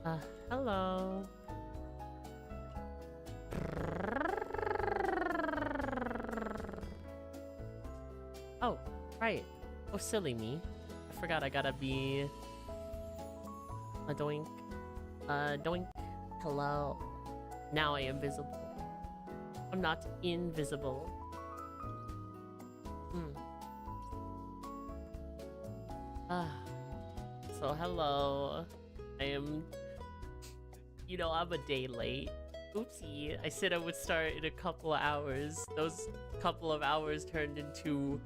Uh, Hello. Oh, right. Oh, silly me. I forgot I gotta be a doink. Doink. Hello. Now I am visible. I'm not invisible. Hmm. Ah. So hello. I am, I'm a day late. Oopsie. I said I would start in a couple of hours. Those couple of hours turned into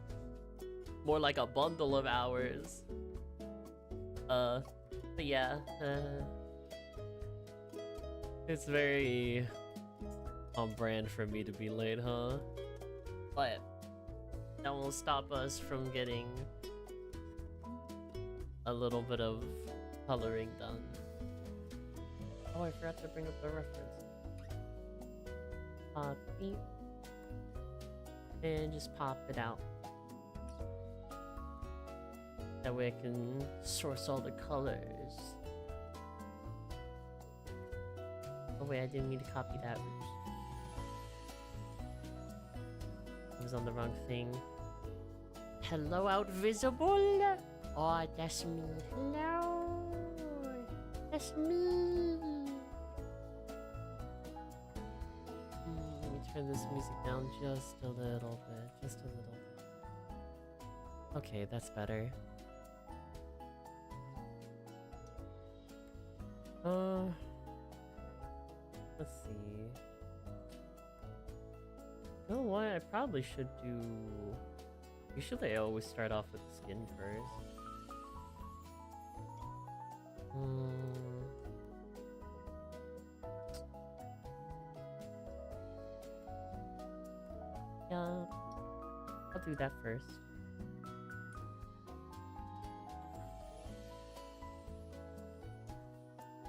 more like a bundle of hours. But yeah, it's very on brand for me to be late, huh? But that won't stop us from getting a little bit of coloring done. Oh, I forgot to bring up the reference. Copy. And just pop it out. That way I can source all the colors. Oh wait, I didn't mean to copy that. Oops. I was on the wrong thing. Hello, out visible? Oh, that's me. Hello. That's me. Let me turn this music down just a little bit. Just a little bit. Okay, that's better. Let's see. You know what? I probably should do... Usually I always start off with the skin first. Yeah, I'll do that first.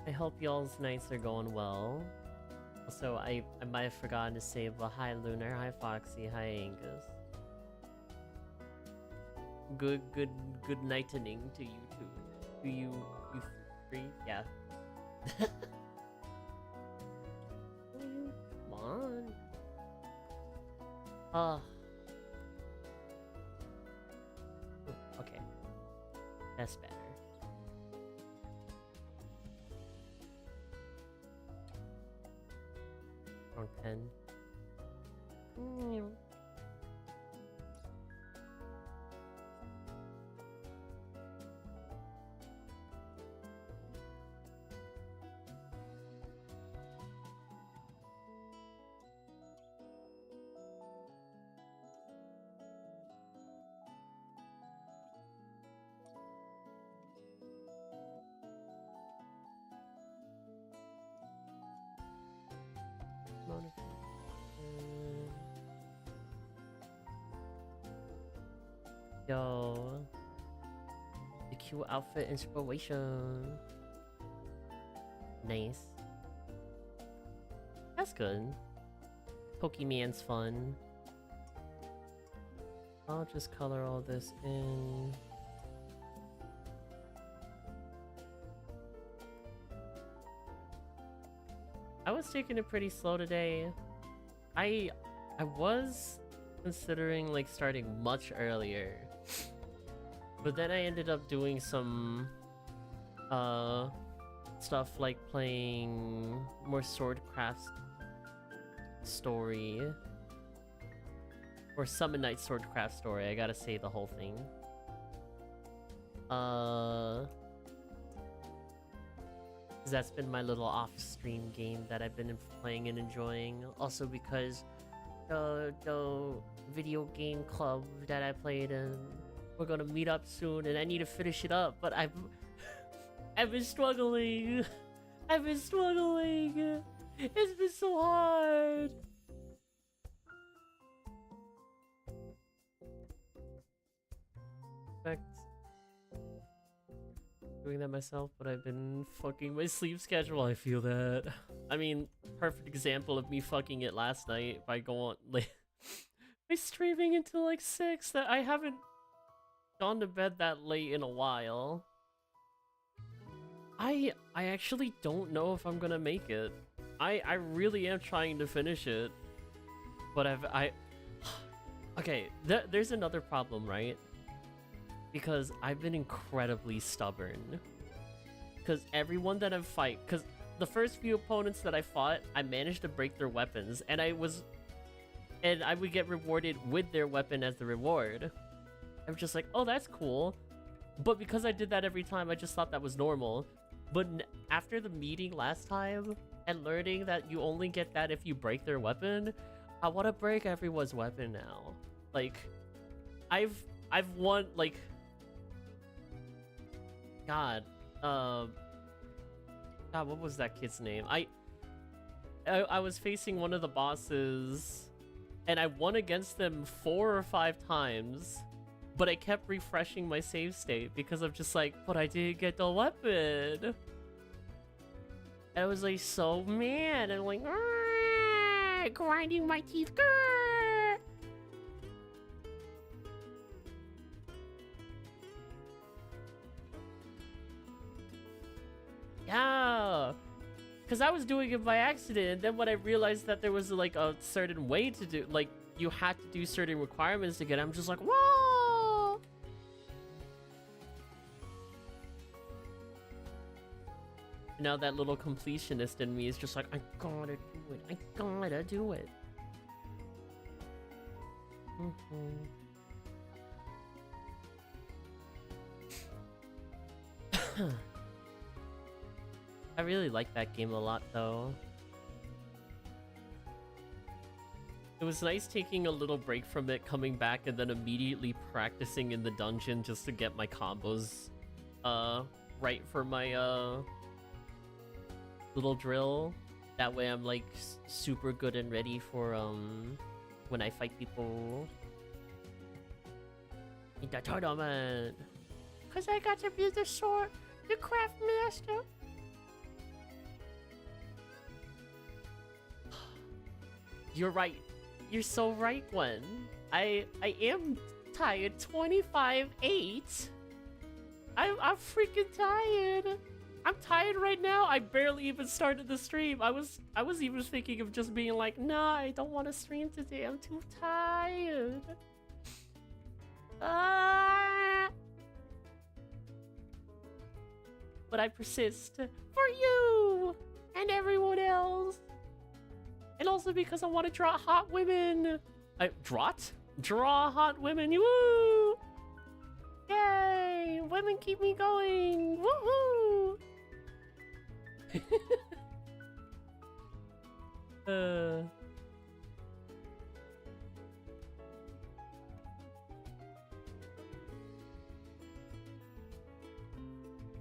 I hope y'all's nights are going well. Also, I might have forgotten to say, but hi Lunar, hi Foxy, hi Angus. Good nightening to you two. To you three? Yeah. Come on. Okay. That's better. Wrong pen. Yo, the cute outfit inspiration. Nice. That's good. Pokemon's fun. I'll just color all this in. I was taking it pretty slow today. I was considering like starting much earlier. But then I ended up doing some stuff like playing more Swordcraft story. Or Summon Night Swordcraft story, I gotta say the whole thing. 'Cause that's been my little off-stream game that I've been playing and enjoying. Also because the video game club that I played in, we're gonna meet up soon and I need to finish it up, but I've been struggling. I've been struggling. It's been so hard. In fact, doing that myself, but I've been fucking my sleep schedule. I feel that. I mean, perfect example of me fucking it last night by going like by streaming until like 6. That I haven't gone to bed that late in a while. I actually don't know if I'm gonna make it. I really am trying to finish it, but okay. There's another problem, right? Because I've been incredibly stubborn. Because everyone that I've fight, because the first few opponents that I fought, I managed to break their weapons, and I would get rewarded with their weapon as the reward. I'm just like, oh, that's cool. But because I did that every time, I just thought that was normal. But after the meeting last time, and learning that you only get that if you break their weapon, I want to break everyone's weapon now. Like, I've won, like... God, what was that kid's name? I was facing one of the bosses, and I won against them 4 or 5 times, but I kept refreshing my save state because I'm just like, but I didn't get the weapon. And I was like so mad, and I'm like, grinding my teeth. Yeah, because I was doing it by accident, and then when I realized that there was like a certain way to do, like you had to do certain requirements to get it, I'm just like, whoa! Now that little completionist in me is just like, I gotta do it, I gotta do it. I really like that game a lot, though. It was nice taking a little break from it, coming back, and then immediately practicing in the dungeon just to get my combos right for my little drill. That way I'm like super good and ready for when I fight people in the tournament. Cause I got to be the craft master. You're right. You're so right, Gwen. I am tired. 25-8. I'm freaking tired. I'm tired right now. I barely even started the stream. I was even thinking of just being like, nah, I don't want to stream today. I'm too tired. But I persist for you and everyone else. And also because I want to draw hot women. Draw hot women. Woo! Yay! Women keep me going. Woohoo!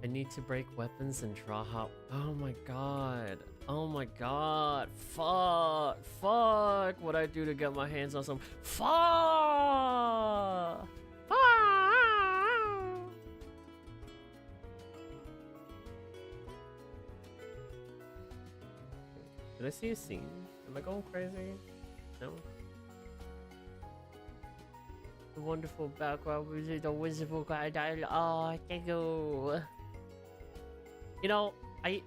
I need to break weapons and draw hot. Oh my god. Oh my god. Fuck. Fuck. What I do to get my hands on some. Fuck. Did I see a scene? Am I going crazy? No. The wonderful background music, the wonderful dialogue. Oh, thank you. You know, I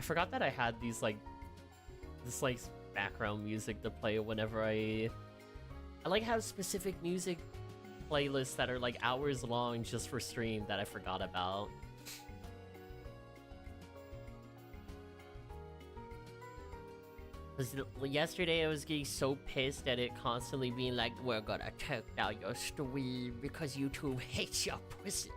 forgot that I had these this background music to play whenever I like have specific music playlists that are like hours long just for stream that I forgot about. Because yesterday I was getting so pissed at it constantly being like, we're gonna take down your stream because YouTube hates your pussy.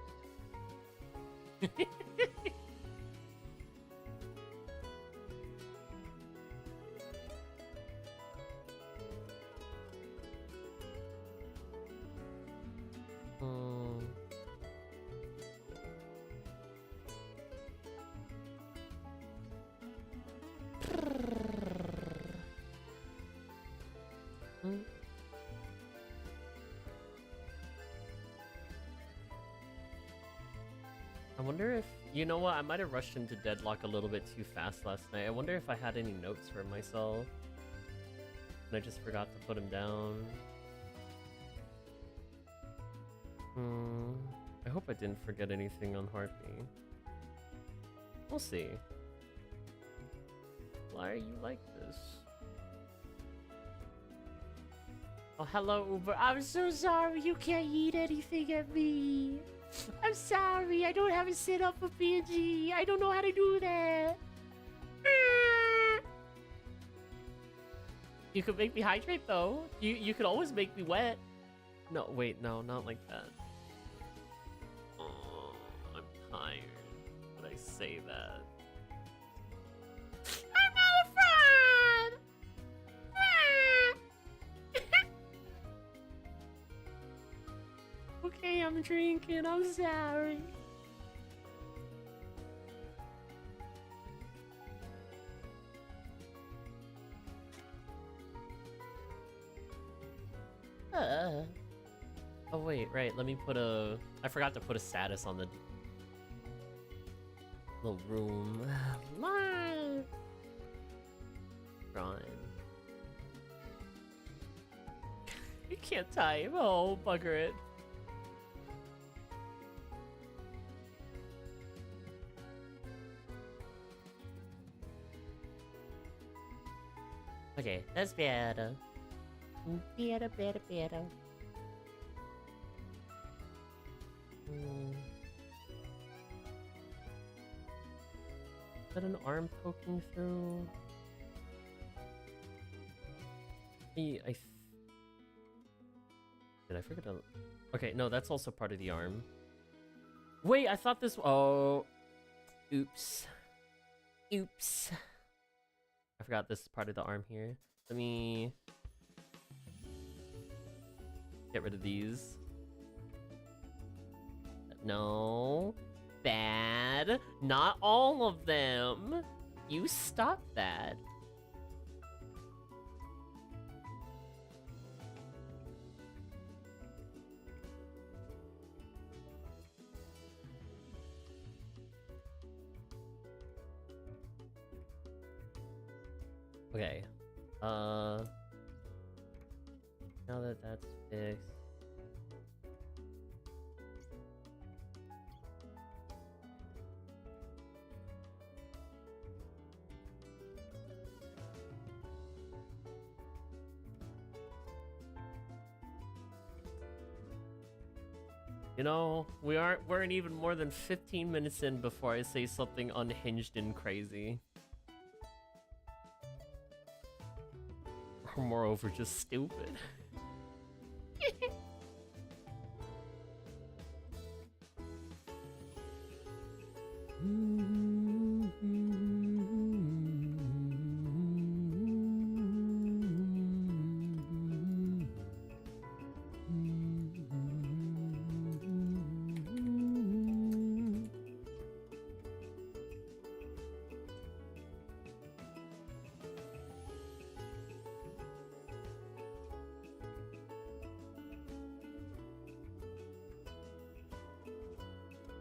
I wonder if, you know what, I might have rushed into Deadlock a little bit too fast last night. I wonder if I had any notes for myself. And I just forgot to put them down. I hope I didn't forget anything on Harpy. We'll see. Why are you like this? Oh, hello, Uber. I'm so sorry you can't eat anything at me. I'm sorry, I don't have it set up for PNG. I don't know how to do that. You could make me hydrate though. You could always make me wet. No, wait, no, not like that. Oh, I'm tired. Would I say that? I'm not a fraud! Okay, I'm drinking. I'm sorry. Oh wait, right. Let me put a. I forgot to put a status on the room. Live. Drawing. You can't type. Oh, bugger it. Okay, that's better. Better. Is that an arm poking through? Did I forget to... Okay, no, that's also part of the arm. Wait, I thought this... Oh. Oops. Oops. I forgot this is part of the arm here. Let me... get rid of these. No. Bad. Not all of them. You stop that. Okay. Now that that's fixed. You know, we weren't even more than 15 minutes in before I say something unhinged and crazy. Or moreover, just stupid.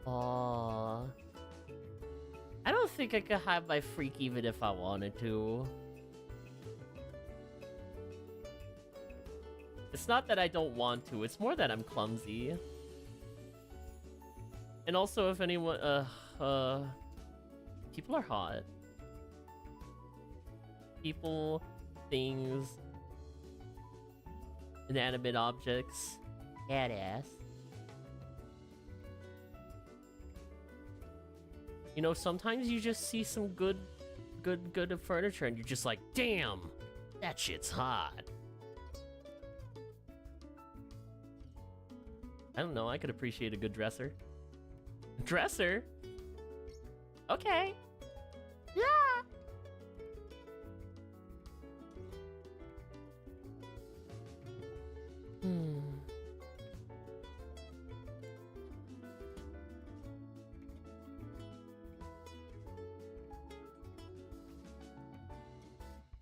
Aww. I don't think I could hide my freak even if I wanted to. It's not that I don't want to, it's more that I'm clumsy. And also if anyone, people are hot. People, things, inanimate objects, badass. You know, sometimes you just see some good furniture and you're just like, damn, that shit's hot. I don't know, I could appreciate a good dresser. Dresser? Okay. Yeah.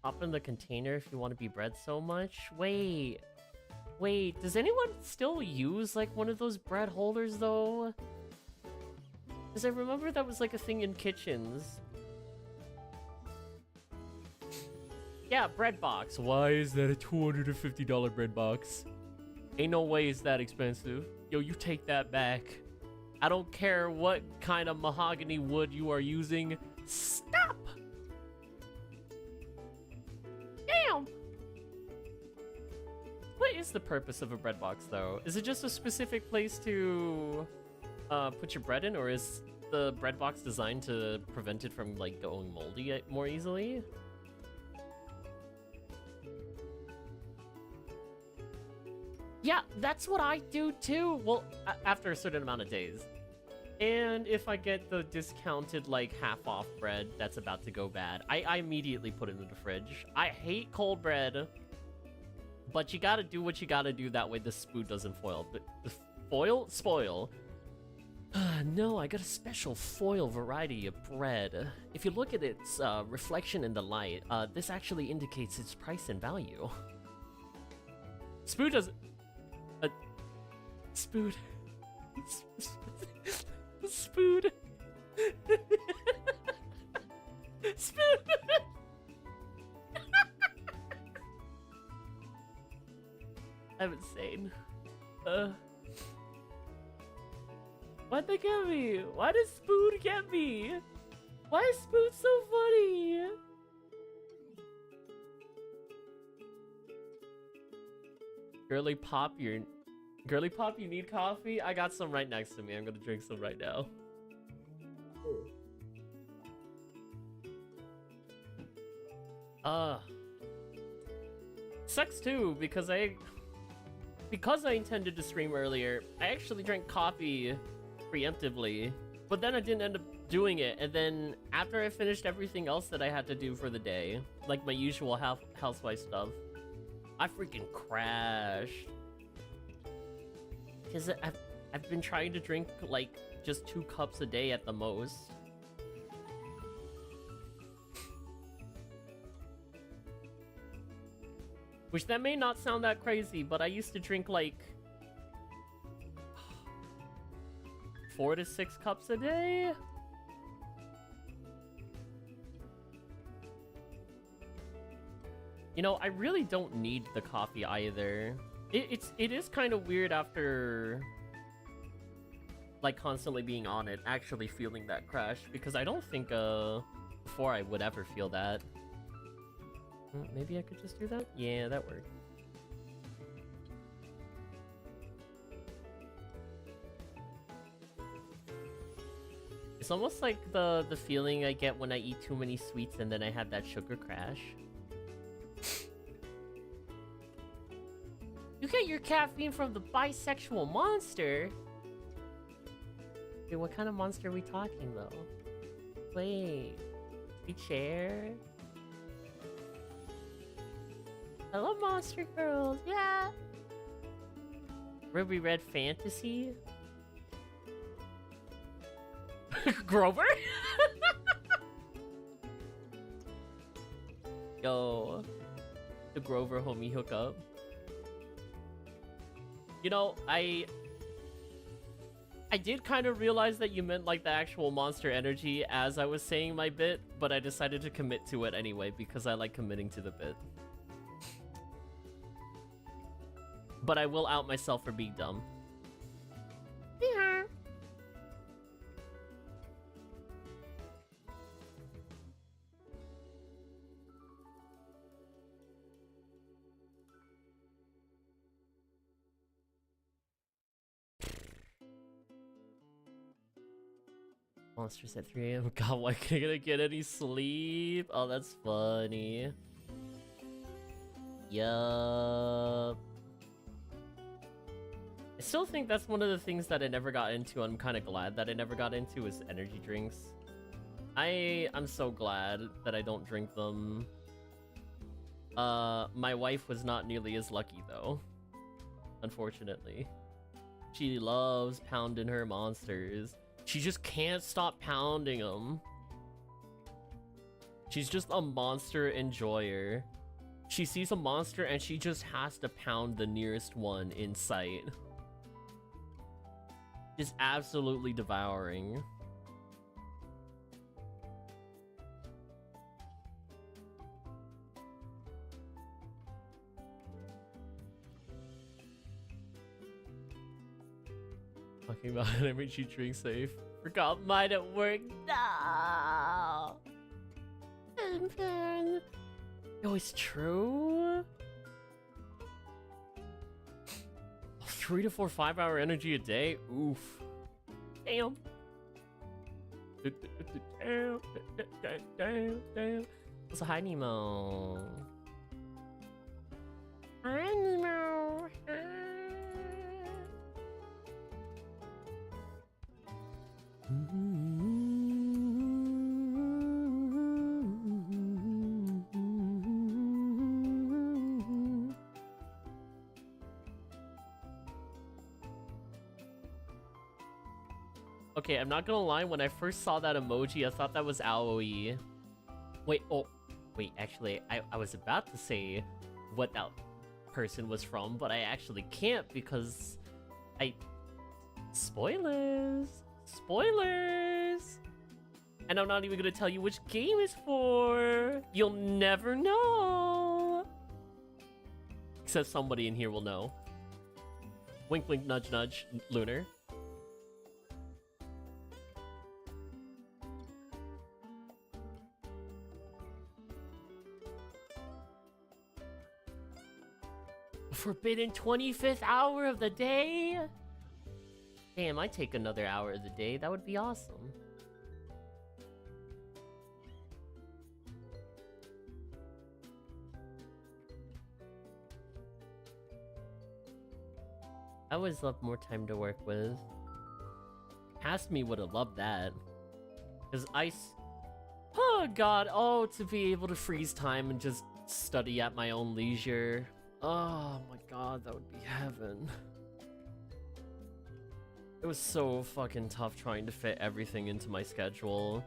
Hop in the container if you want to be bred so much. Wait, does anyone still use like one of those bread holders though? Because I remember that was like a thing in kitchens. Yeah, bread box. Why is that a $250 bread box? Ain't no way it's that expensive. Yo, you take that back. I don't care what kind of mahogany wood you are using. Stop! Damn! What is the purpose of a bread box, though? Is it just a specific place to put your bread in, or is the bread box designed to prevent it from, like, going moldy more easily? Yeah, that's what I do, too! Well, after a certain amount of days. And if I get the discounted, like, half-off bread that's about to go bad, I immediately put it in the fridge. I hate cold bread, but you gotta do what you gotta do, that way the spoon doesn't foil. But the spoil? No, I got a special foil variety of bread. If you look at its reflection in the light, this actually indicates its price and value. Spoon doesn't... Spoon... Spoon. Spoon. I'm insane. Why'd they get me? Why did Spoon get me? Why is Spoon so funny? Girly Pop, you need coffee? I got some right next to me. I'm gonna drink some right now. Sucks too, because I intended to stream earlier, I actually drank coffee preemptively, but then I didn't end up doing it, and then after I finished everything else that I had to do for the day, like my usual housewife stuff, I freaking crashed. Because I've been trying to drink, like, just 2 cups a day at the most. Which, that may not sound that crazy, but I used to drink, like, 4 to 6 cups a day? You know, I really don't need the coffee either. It is kind of weird after, like, constantly being on it, actually feeling that crash, because I don't think before I would ever feel that. Maybe I could just do that? Yeah, that worked. It's almost like the feeling I get when I eat too many sweets and then I have that sugar crash. You get your caffeine from the bisexual monster? Dude, what kind of monster are we talking, though? Wait. We chair? I love monster girls, yeah! Ruby Red Fantasy? Grover? Yo. The Grover homie hookup. You know, I did kind of realize that you meant, like, the actual monster energy as I was saying my bit, but I decided to commit to it anyway because I like committing to the bit. But I will out myself for being dumb. Yeah. Monsters at 3 AM. God, why can't I get any sleep? Oh, that's funny. Yup. I still think that's one of the things that I never got into. I'm kind of glad that I never got into is energy drinks. I'm so glad that I don't drink them. My wife was not nearly as lucky though. Unfortunately. She loves pounding her monsters. She just can't stop pounding them. She's just a monster enjoyer. She sees a monster and she just has to pound the nearest one in sight. Just absolutely devouring. talking about energy drink safe. Forgot mine at work. No. Yo, it's true. 3 to 4 5-hour energy a day. Oof. Damn. Damn. What's a hi Nemo? Hi Nemo. Okay, I'm not gonna lie, when I first saw that emoji, I thought that was Aoi. Wait, actually, I was about to say what that person was from, but I actually can't because Spoilers! Spoilers! And I'm not even gonna tell you which game it's for! You'll never know! Except somebody in here will know. Wink wink nudge nudge, Lunar. Forbidden 25th hour of the day? Damn, I'd take another hour of the day. That would be awesome. I always love more time to work with. Past me would have loved that. Because oh god, to be able to freeze time and just study at my own leisure. Oh my god, that would be heaven. It was so fucking tough trying to fit everything into my schedule.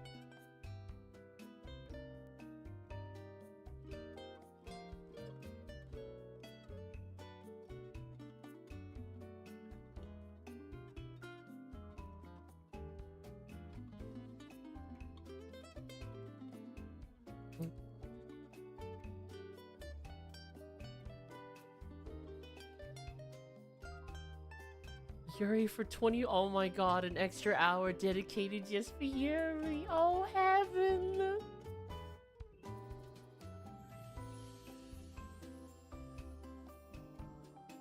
Yuri for 20. Oh my god, an extra hour dedicated just for Yuri. Oh heaven.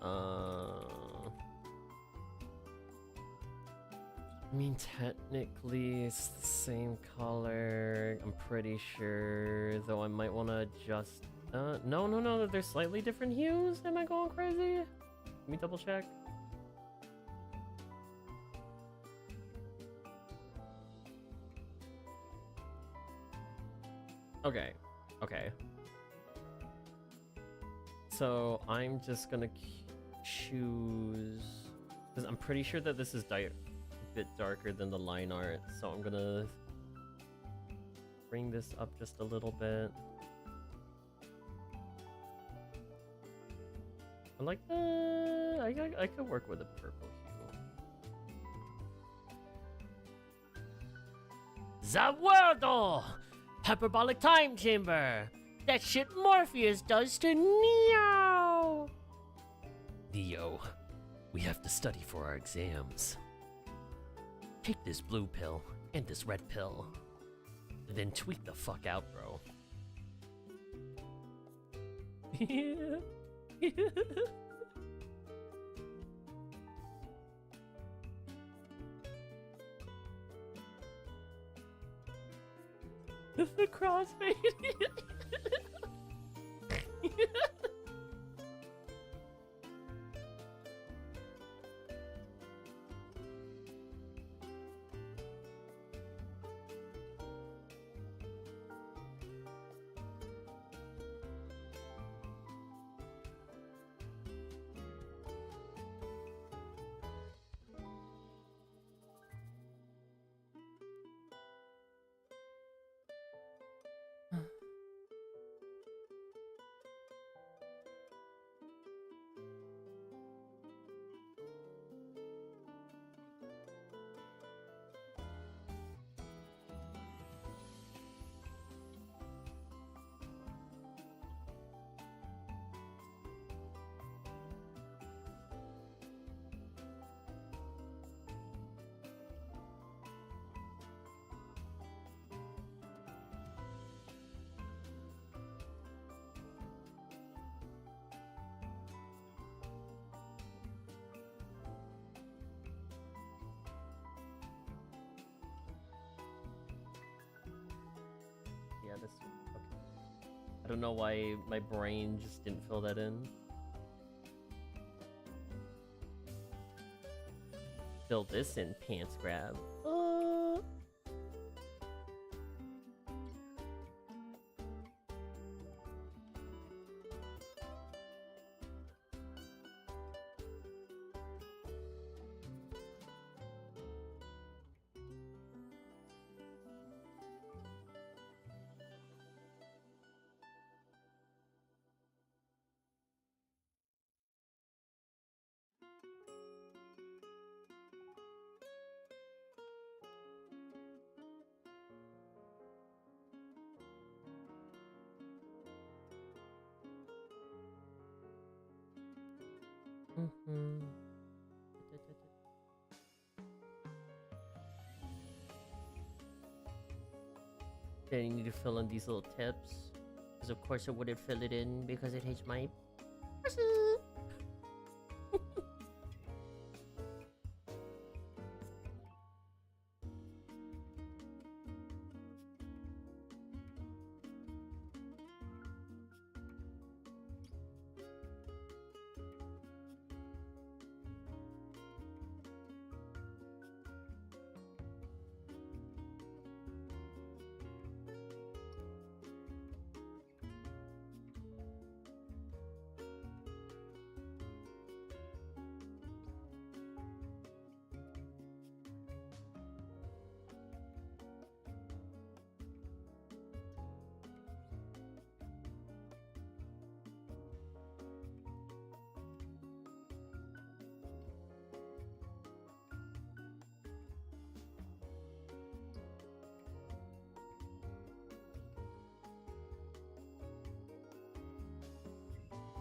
I mean, technically it's the same color. I'm pretty sure, though I might want to adjust. No, they're slightly different hues. Am I going crazy? Let me double check. Okay. So I'm just gonna choose, because I'm pretty sure that this is a bit darker than the line art. So I'm gonna bring this up just a little bit. I like I could work with a purple hue. Zawardo! Hyperbolic time chamber! That shit Morpheus does to Neo! Neo, we have to study for our exams. Take this blue pill and this red pill, and then tweak the fuck out, bro. The crossfade. this. Okay. I don't know why my brain just didn't fill that in. Fill this in, pants grab. Then you need to fill in these little tips. Because of course it wouldn't fill it in because it hates my pussy.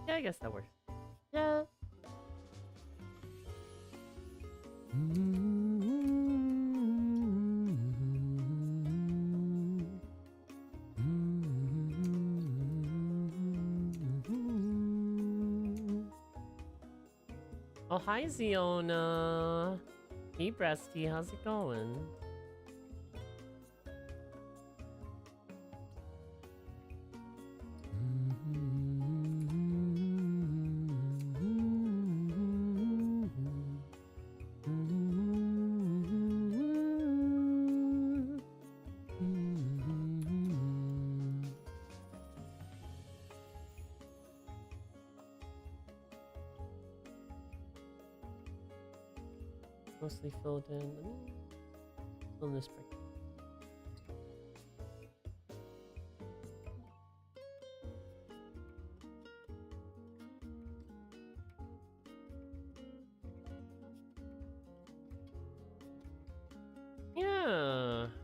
Yeah, I guess that works. Yeah. Oh, hi, Ziona. Hey, Breasty, how's it going? Mostly filled in. Let me fill in this break.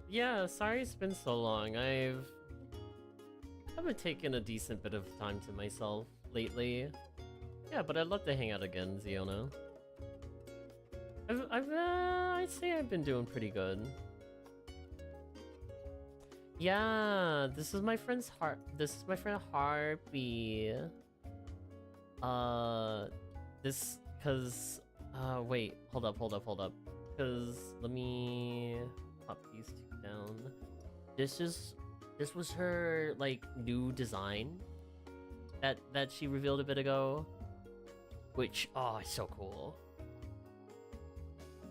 Yeah, sorry it's been so long. I've been taking a decent bit of time to myself lately. Yeah, but I'd love to hang out again, Ziona. I'd say I've been doing pretty good. Yeah, this is my friend's This is my friend Harpy. Wait, hold up. Cause let me pop these two down. This was her like new design that she revealed a bit ago, which it's so cool.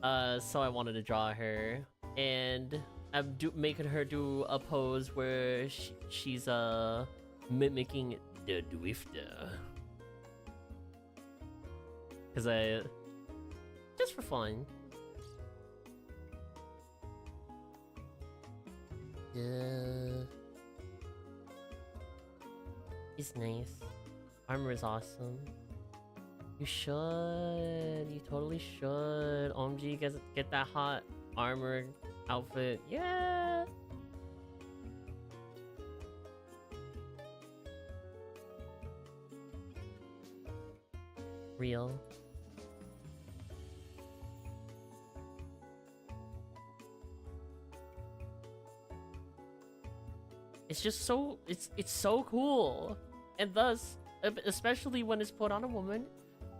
So I wanted to draw her, and I'm making her do a pose where she's mimicking the Dwifter. Cause just for fun. He's nice. Armor is awesome. You should. You totally should. OMG, get that hot armor outfit. Yeah. Real. It's just so it's so cool, and thus, especially when it's put on a woman,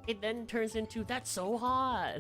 it then turns into that's so hot.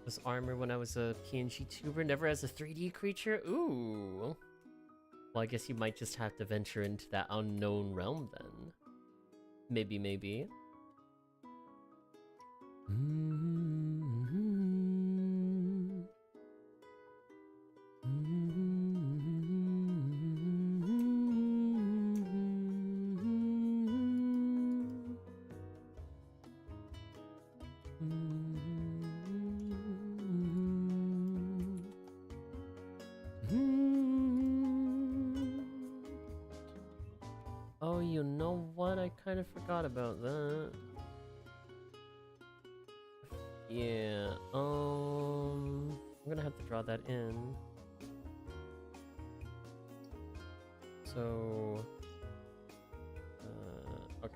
This armor when I was a PNG tuber, never as a 3D creature? Ooh. Well, I guess you might just have to venture into that unknown realm then. Maybe, maybe. Oh, you know what? I kind of forgot about that. Yeah, I'm gonna have to draw that in. So, okay.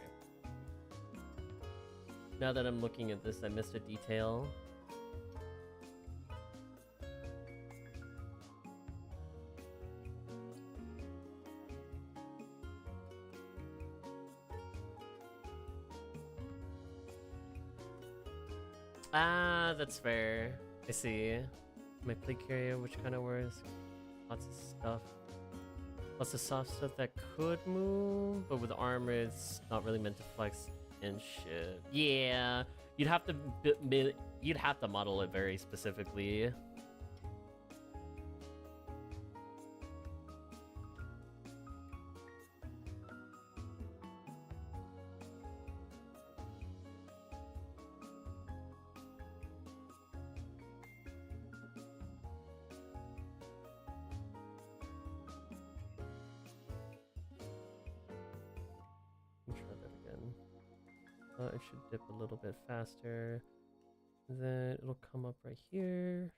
Now that I'm looking at this, I missed a detail. Ah, that's fair. I see. My plate carrier, which kind of works. Lots of stuff. Lots of soft stuff that could move, but with armor, it's not really meant to flex and shit. Yeah, you'd have to model it very specifically. It should dip a little bit faster. Then it'll come up right here.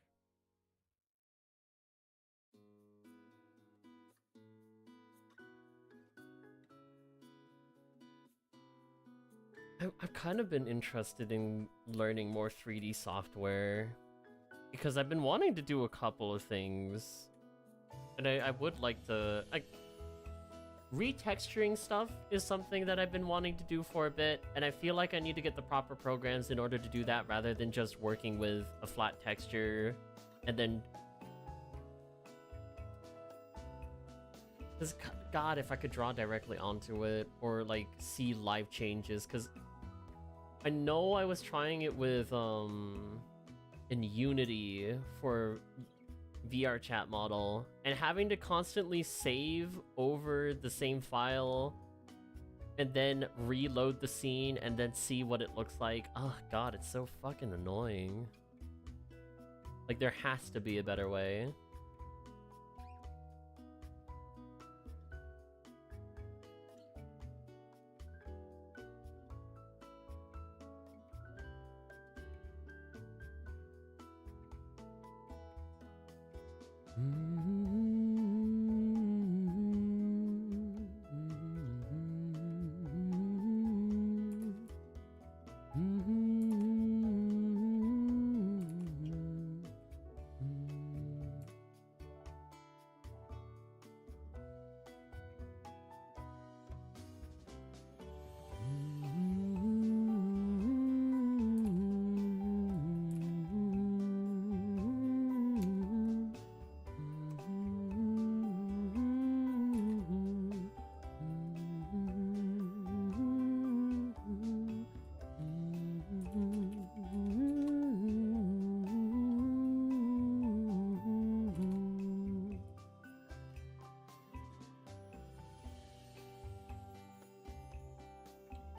I've kind of been interested in learning more 3D software because I've been wanting to do a couple of things. And I would like to... retexturing stuff is something that I've been wanting to do for a bit, and I feel like I need to get the proper programs in order to do that rather than just working with a flat texture and then... Because, God, if I could draw directly onto it or, like, see live changes, because I know I was trying it with, in Unity for VR chat model, and having to constantly save over the same file and then reload the scene and then see what it looks like. Oh god, it's so fucking annoying. Like, there has to be a better way.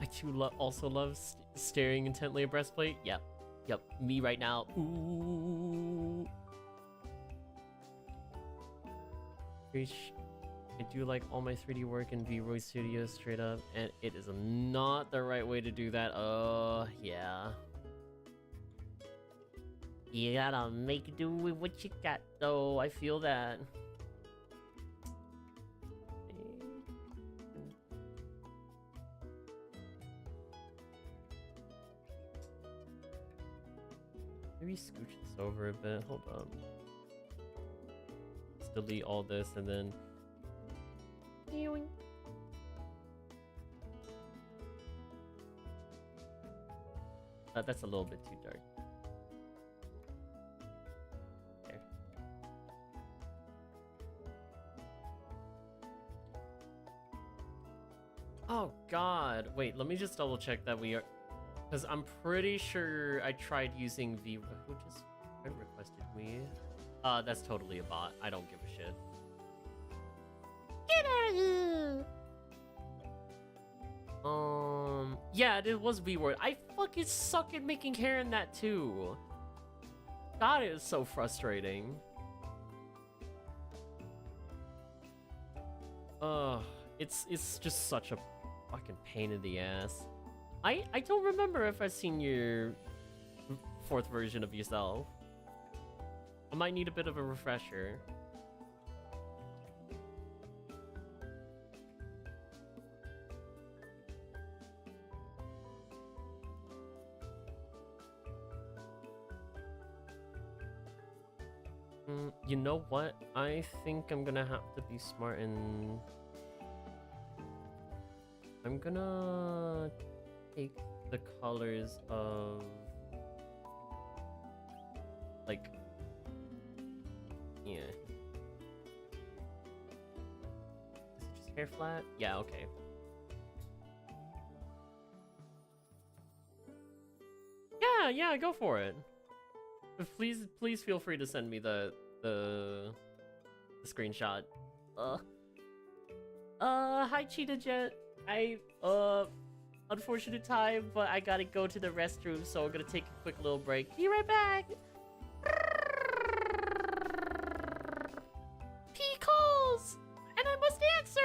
I too also love staring intently at breastplate. Yep. Yep. Me right now. Ooh. I do like all my 3D work in V-Roy Studios straight up, and it is not the right way to do that. Yeah. You gotta make do with what you got, though. I feel that. Maybe scooch this over a bit. Hold on. Let's delete all this and then... That's a little bit too dark. Oh god. Wait, let me just double check that we are, because I'm pretty sure I tried using the who just friend requested me. That's totally a bot. I don't give a shit. Get out of here. Yeah, it was V-word. I fucking suck at making hair in that too. God, it is so frustrating. It's just such a fucking pain in the ass. I don't remember if I've seen your fourth version of yourself. I might need a bit of a refresher. You know what? I think I'm gonna have to be smart and I'm gonna take the colors of like, yeah. Is it just hair flat? Yeah, okay. Yeah, go for it. But please feel free to send me the screenshot. Hi Cheetah Jet. Unfortunate time, but I gotta go to the restroom, so I'm gonna take a quick little break. Be right back. P calls, and I must answer.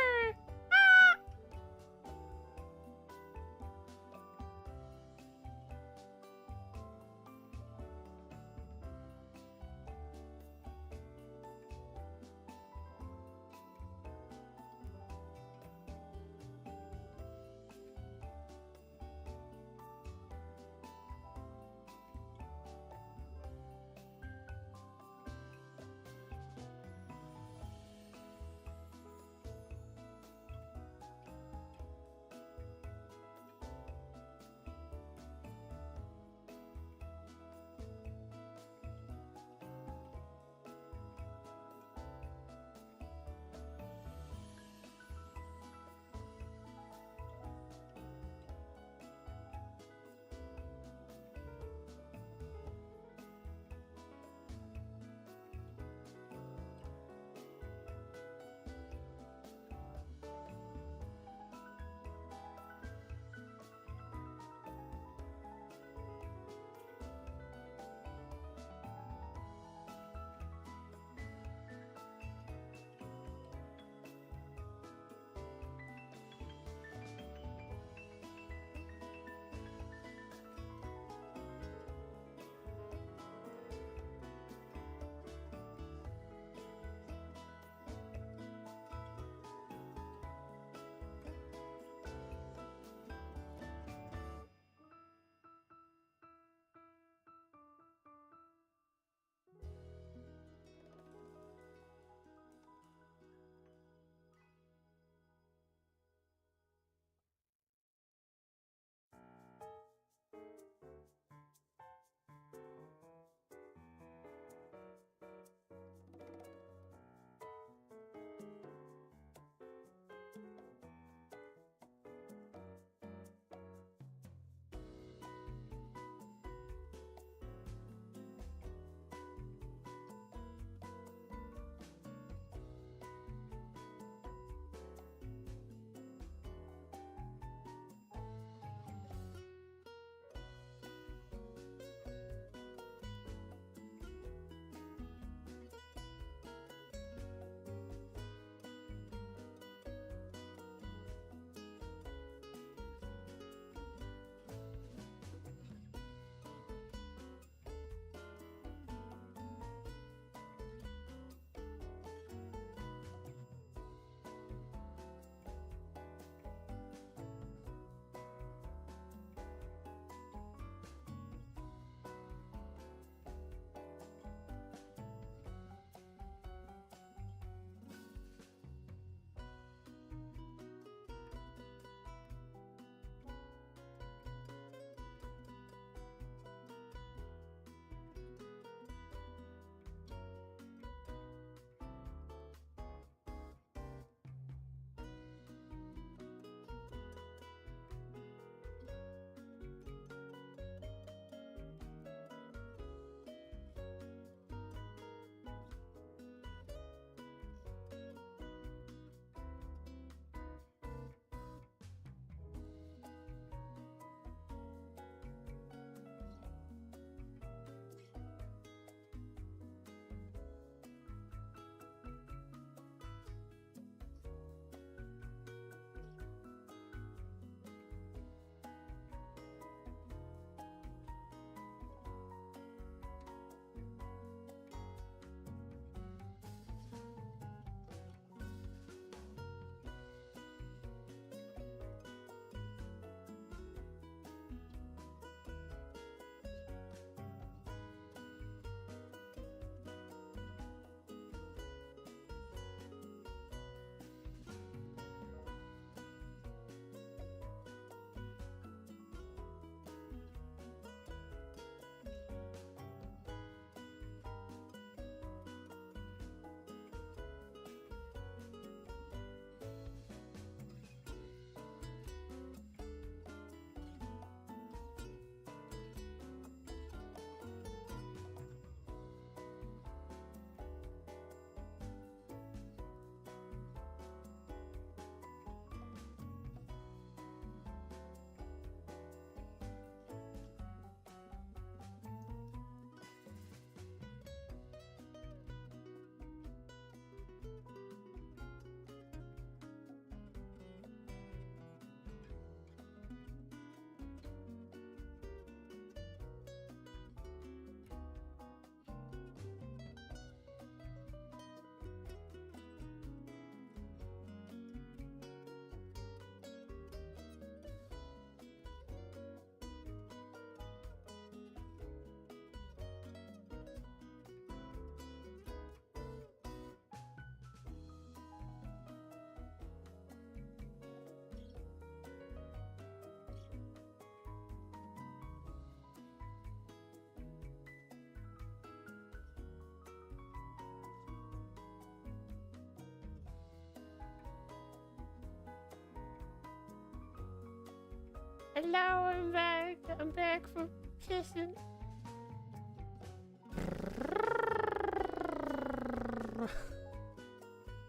Hello, I'm back. I'm back from kissing.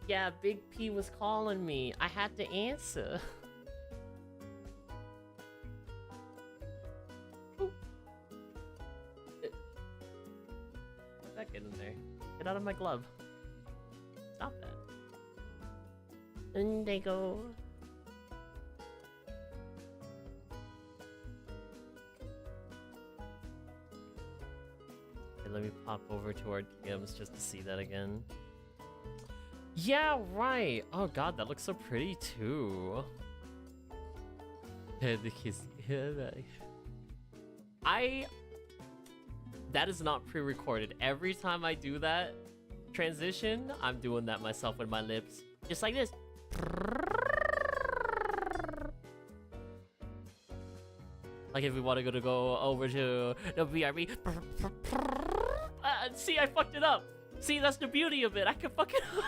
Yeah, Big P was calling me. I had to answer. Get back in there. Get out of my glove. Stop that. And they go. Okay, let me pop over to our DMs just to see that again. Yeah, right. Oh god, that looks so pretty too. That is not pre-recorded. Every time I do that transition, I'm doing that myself with my lips. Just like this. Like if we want to go over to the BRB. See, I fucked it up. See, that's the beauty of it. I can fuck it up.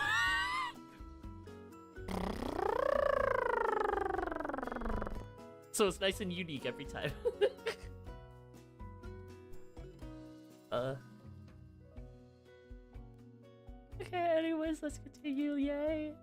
So it's nice and unique every time. Okay, anyways, let's continue, yay.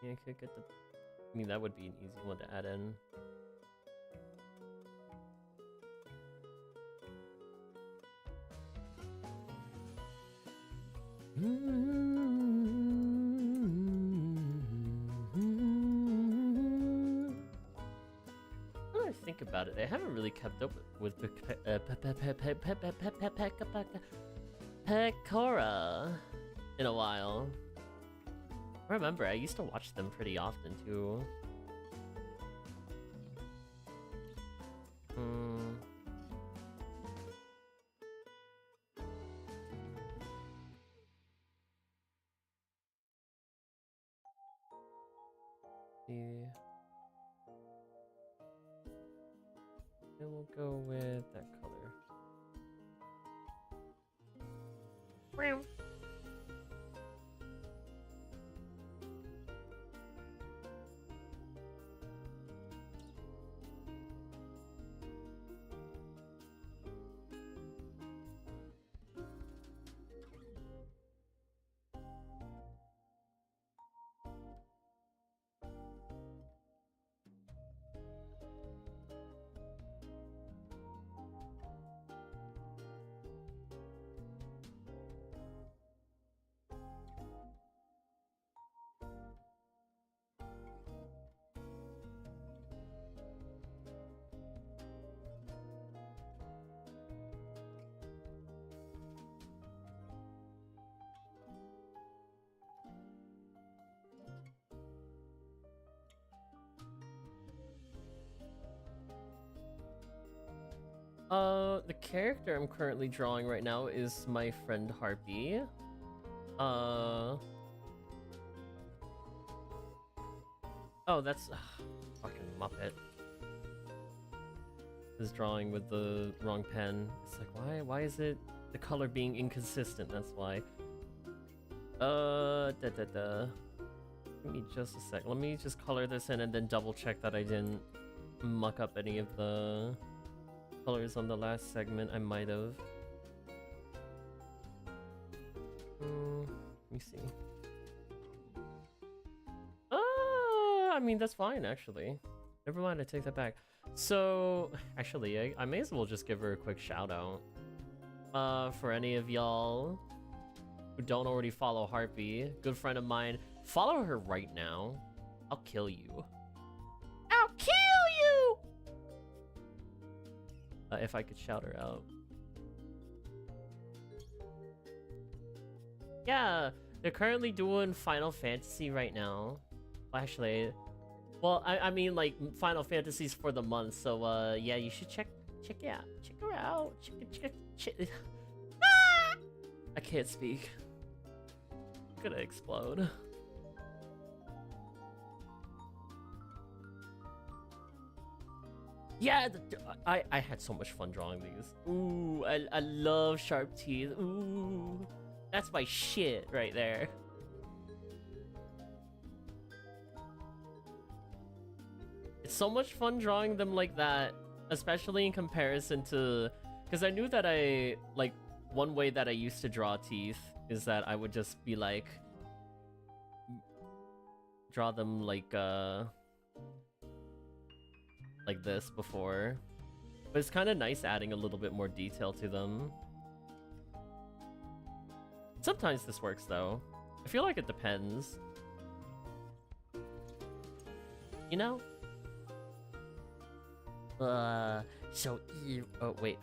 Yeah, I could get the... I mean, that would be an easy one to add in. When I think about it, I haven't really kept up with Pecora in a while. I remember, I used to watch them pretty often too. See. Then we'll go with that color. Wow. The character I'm currently drawing right now is my friend Harpy. Oh, that's fucking Muppet. This drawing with the wrong pen. It's like, why is it the color being inconsistent? That's why. Give me just a sec. Let me just color this in and then double check that I didn't muck up any of the colors on the last segment. I might have. Let me see. I mean, that's fine, actually. Never mind, I take that back. So, actually, I may as well just give her a quick shout out. For any of y'all who don't already follow Harpy, good friend of mine, follow her right now. I'll kill you. I'll kill you! If I could shout her out. Yeah, they're currently doing Final Fantasy right now. Well, actually, well, I mean, like, Final Fantasies for the month, so, yeah, you should check it out. Check her out. Check. Ah! I can't speak. I'm gonna explode. Yeah, I had so much fun drawing these. Ooh, I love sharp teeth. Ooh, that's my shit right there. It's so much fun drawing them like that, especially in comparison to, because I knew that like, one way that I used to draw teeth is that I would just be like, draw them like this before, but it's kind of nice adding a little bit more detail to them. Sometimes this works though. I feel like it depends. You know? So you... Oh, wait.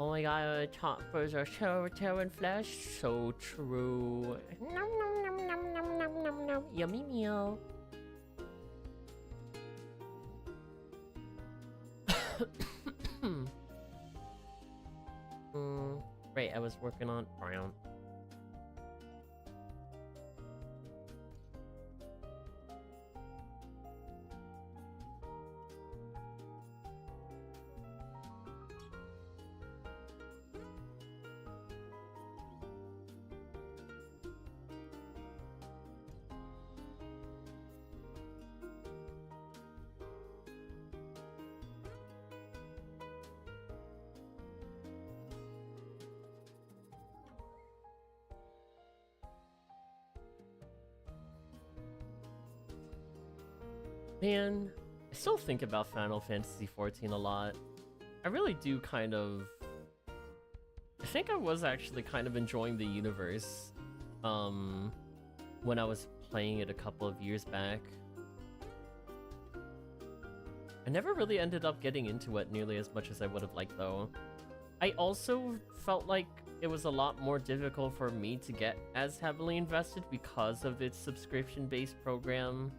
Oh my god, choppers are so tearing flesh. So true. Nom nom nom nom nom nom nom nom. Yummy meal. Right, I was working on brown. Man, I still think about Final Fantasy XIV a lot. I really do kind of... I think I was actually kind of enjoying the universe when I was playing it a couple of years back. I never really ended up getting into it nearly as much as I would have liked though. I also felt like it was a lot more difficult for me to get as heavily invested because of its subscription-based program.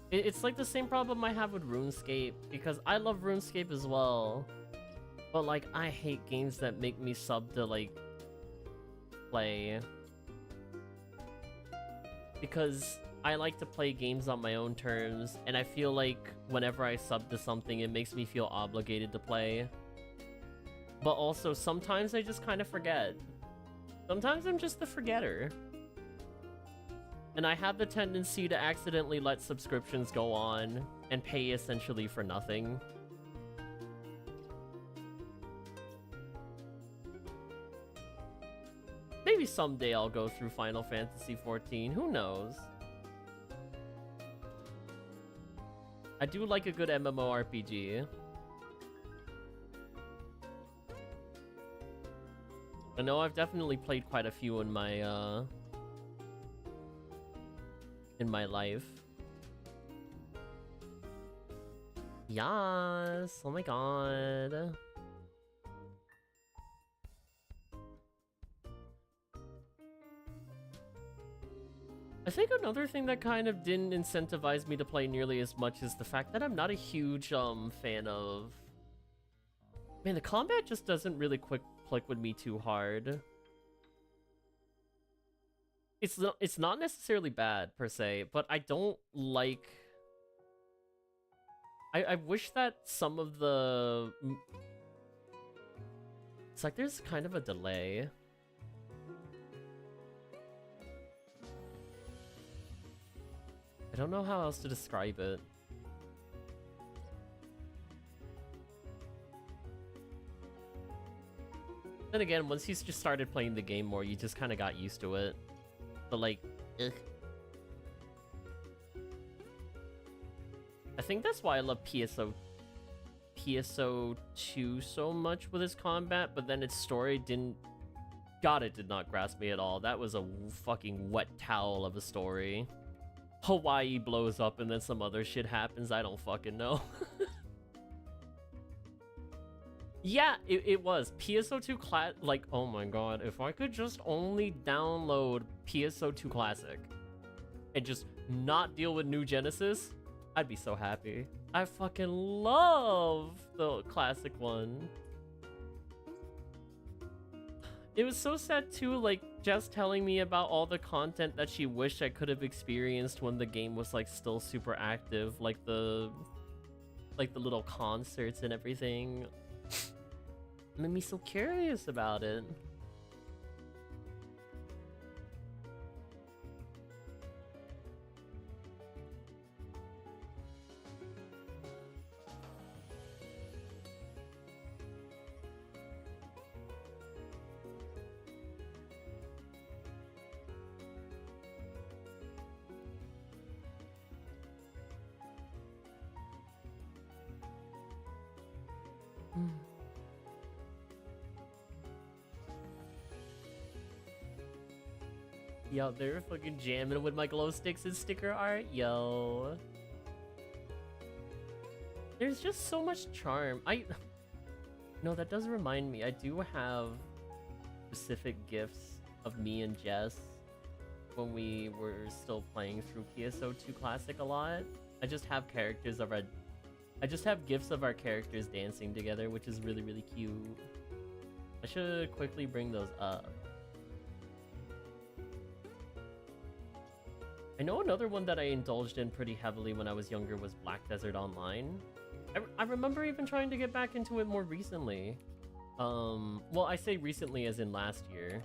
It's like the same problem I have with RuneScape, because I love RuneScape as well, but like I hate games that make me sub to like play, because I like to play games on my own terms, and I feel like whenever I sub to something it makes me feel obligated to play. But also sometimes I just kind of forget. Sometimes I'm just the forgetter. And I have the tendency to accidentally let subscriptions go on and pay essentially for nothing. Maybe someday I'll go through Final Fantasy XIV, who knows? I do like a good MMORPG. I know I've definitely played quite a few in my life. Yes! Oh my god. I think another thing that kind of didn't incentivize me to play nearly as much is the fact that I'm not a huge fan of... Man, the combat just doesn't really click with me too hard. It's not necessarily bad per se, but I don't like... I wish that some of the... It's like there's kind of a delay. I don't know how else to describe it. Then again, once you just started playing the game more, you just kind of got used to it. But like, ugh. I think that's why I love PSO2 so much with its combat, but then its story didn't... God, it did not grasp me at all. That was a fucking wet towel of a story. Hawaii blows up and then some other shit happens, I don't fucking know. Yeah, it was. PSO2 Class, like, oh my god, if I could just only download PSO2 Classic and just not deal with New Genesis, I'd be so happy. I fucking love the classic one. It was so sad too, like, Jess telling me about all the content that she wished I could have experienced when the game was, like, still super active, like the little concerts and everything. Made me so curious about it. Yo, they're fucking jamming with my glow sticks and sticker art. Yo. There's just so much charm. No, that does remind me. I do have specific gifts of me and Jess when we were still playing through PSO2 Classic a lot. I just have gifs of our characters dancing together, which is really, really cute. I should quickly bring those up. I know another one that I indulged in pretty heavily when I was younger was Black Desert Online. I remember even trying to get back into it more recently. Well, I say recently as in last year.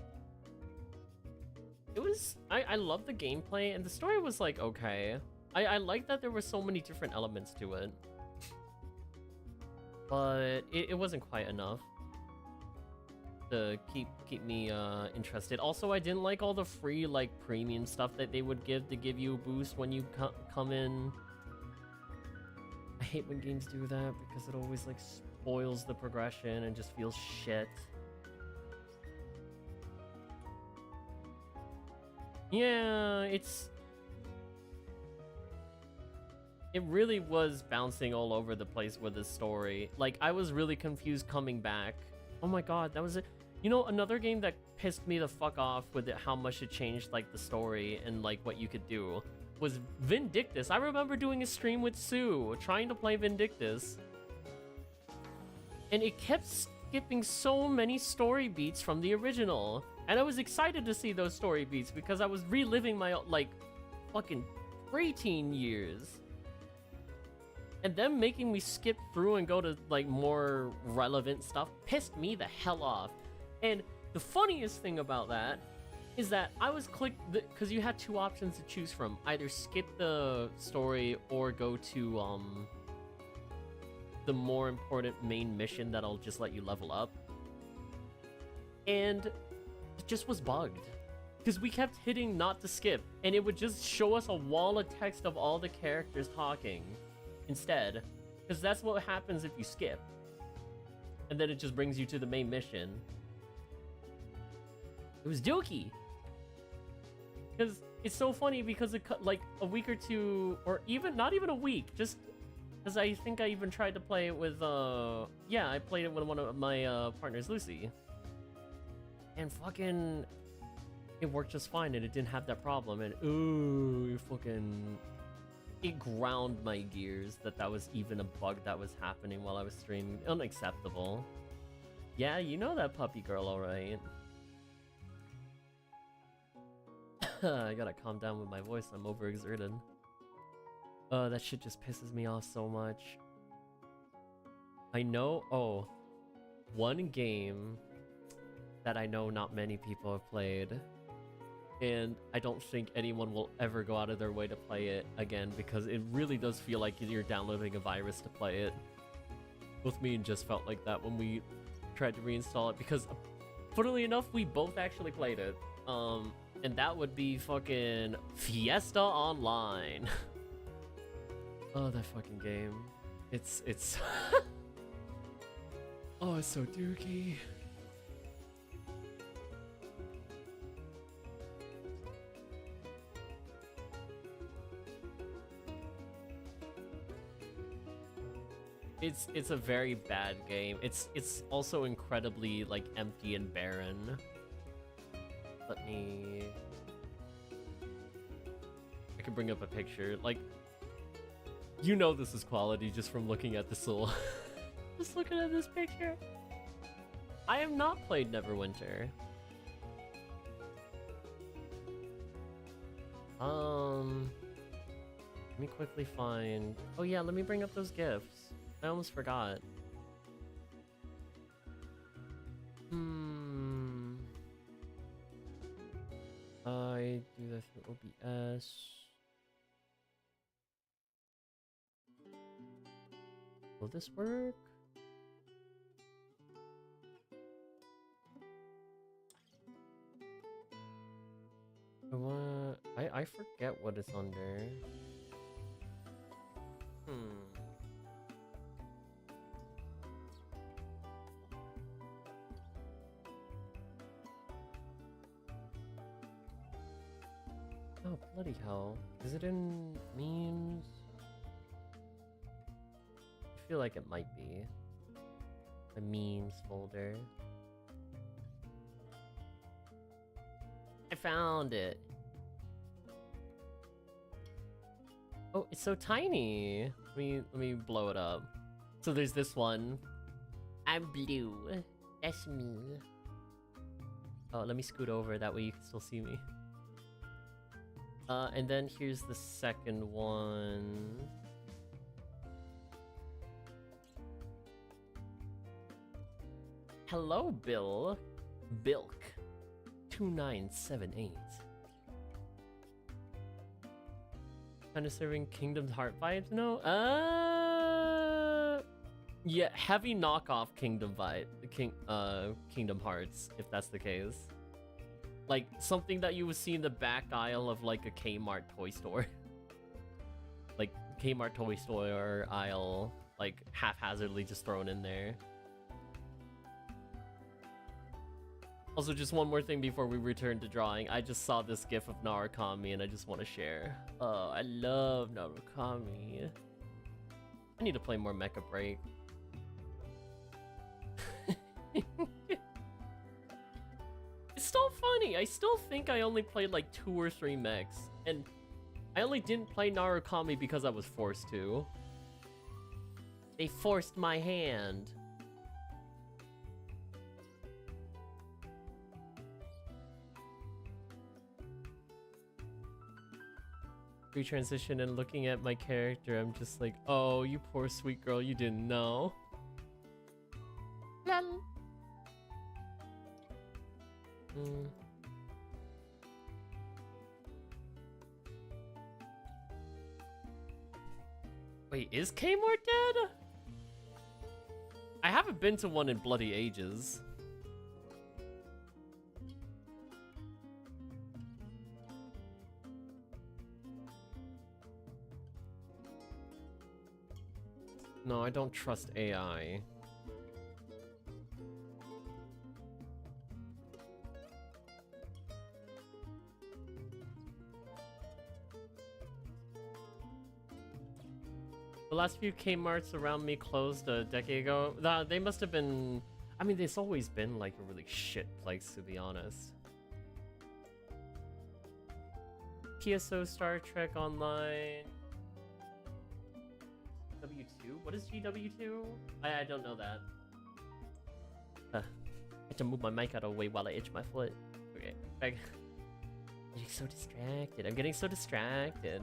It was... I loved the gameplay, and the story was, like, okay. I liked that there were so many different elements to it. But it wasn't quite enough to keep me interested. Also, I didn't like all the free, like, premium stuff that they would give to give you a boost when you come in. I hate when games do that because it always, like, spoils the progression and just feels shit. Yeah, it really was bouncing all over the place with the story. Like, I was really confused coming back. Oh my god, that was it. You know, another game that pissed me the fuck off with it, how much it changed, like, the story and, like, what you could do, was Vindictus. I remember doing a stream with Sue, trying to play Vindictus. And it kept skipping so many story beats from the original. And I was excited to see those story beats because I was reliving my, like, fucking preteen years. And them making me skip through and go to, like, more relevant stuff pissed me the hell off. And the funniest thing about that is that I was because you had two options to choose from. Either skip the story or go to, the more important main mission that'll just let you level up. And it just was bugged. Because we kept hitting not to skip, and it would just show us a wall of text of all the characters talking instead. Because that's what happens if you skip. And then it just brings you to the main mission. It was dookie. Because it's so funny because it like a week or two, or even not even a week, just because I think I even tried to play it with yeah, I played it with one of my partners, Lucy, and fucking it worked just fine, and it didn't have that problem. And ooh, it ground my gears that was even a bug that was happening while I was streaming. Unacceptable. Yeah, you know that puppy girl, all right. I gotta calm down with my voice, I'm overexerted. That shit just pisses me off so much. I know, one game that I know not many people have played, and I don't think anyone will ever go out of their way to play it again because it really does feel like you're downloading a virus to play it. Both me and Jess felt like that when we tried to reinstall it because, funnily enough, we both actually played it. And that would be fucking Fiesta Online. Oh, that fucking game. It's oh, it's so dookie. It's a very bad game. It's also incredibly like empty and barren. Let me. I can bring up a picture. Like, you know this is quality just from looking at this little. Just looking at this picture. I have not played Neverwinter. Let me quickly find. Oh yeah, let me bring up those gifts. I almost forgot. I do that through OBS. Will this work? I forget what it's under. Oh, bloody hell. Is it in memes? I feel like it might be. The memes folder. I found it. Oh, it's so tiny. Let me blow it up. So there's this one. I'm blue. That's me. Oh, let me scoot over. That way you can still see me. And then here's the second one. Hello, Bill. Bilk. 2978. Kind of serving Kingdom Heart vibes? No? Yeah, heavy knockoff Kingdom vibe. Kingdom Hearts, if that's the case. Like, something that you would see in the back aisle of, like, a Kmart toy store. Like, Kmart toy store aisle, like, haphazardly just thrown in there. Also, just one more thing before we return to drawing. I just saw this gif of Narukami and I just want to share. Oh, I love Narukami. I need to play more Mecha Break. It's still funny. I still think I only played like 2 or 3 mechs. And I only didn't play Narukami because I was forced to. They forced my hand. Retransition and looking at my character, I'm just like, oh, you poor sweet girl, you didn't know. Lol. Wait, is Kmart dead? I haven't been to one in bloody ages. No, I don't trust AI. The last few Kmarts around me closed a decade ago. They must have been... I mean, it's always been like a really shit place, to be honest. PSO Star Trek Online... W2? What is GW2? I don't know that. I have to move my mic out of the way while I itch my foot. Okay, I'm getting so distracted. I'm getting so distracted.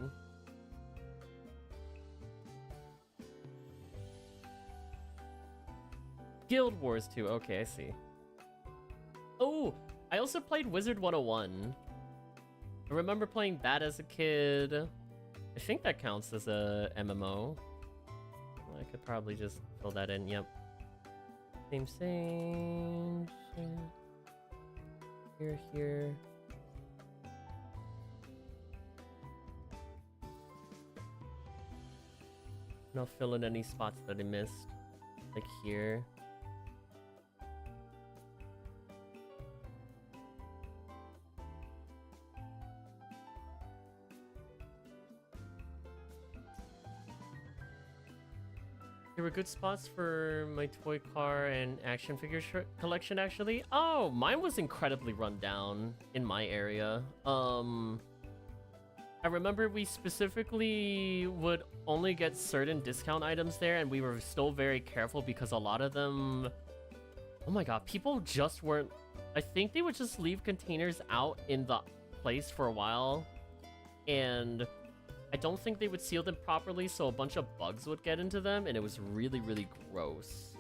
Guild Wars 2. Okay, I see. Oh, I also played Wizard 101. I remember playing that as a kid. I think that counts as a MMO. I could probably just fill that in. Yep. Same. Here. And I'll fill in any spots that I missed. Like here. There were good spots for my toy car and action figure collection, actually. Oh, mine was incredibly run down in my area. I remember we specifically would only get certain discount items there, and we were still very careful because a lot of them... Oh my god, people just weren't... I think they would just leave containers out in the place for a while, and I don't think they would seal them properly, so a bunch of bugs would get into them, and it was really, really gross.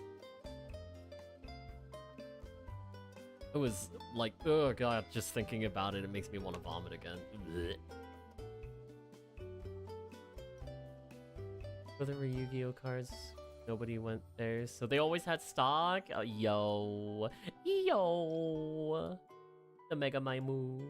It was like, oh god, just thinking about it, it makes me want to vomit again. Blech. But there were Yu-Gi-Oh cards. Nobody went there, so they always had stock. Oh, yo. The Mega My move.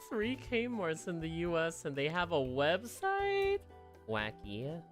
Three Kmarts in the US and they have a website? Wacky.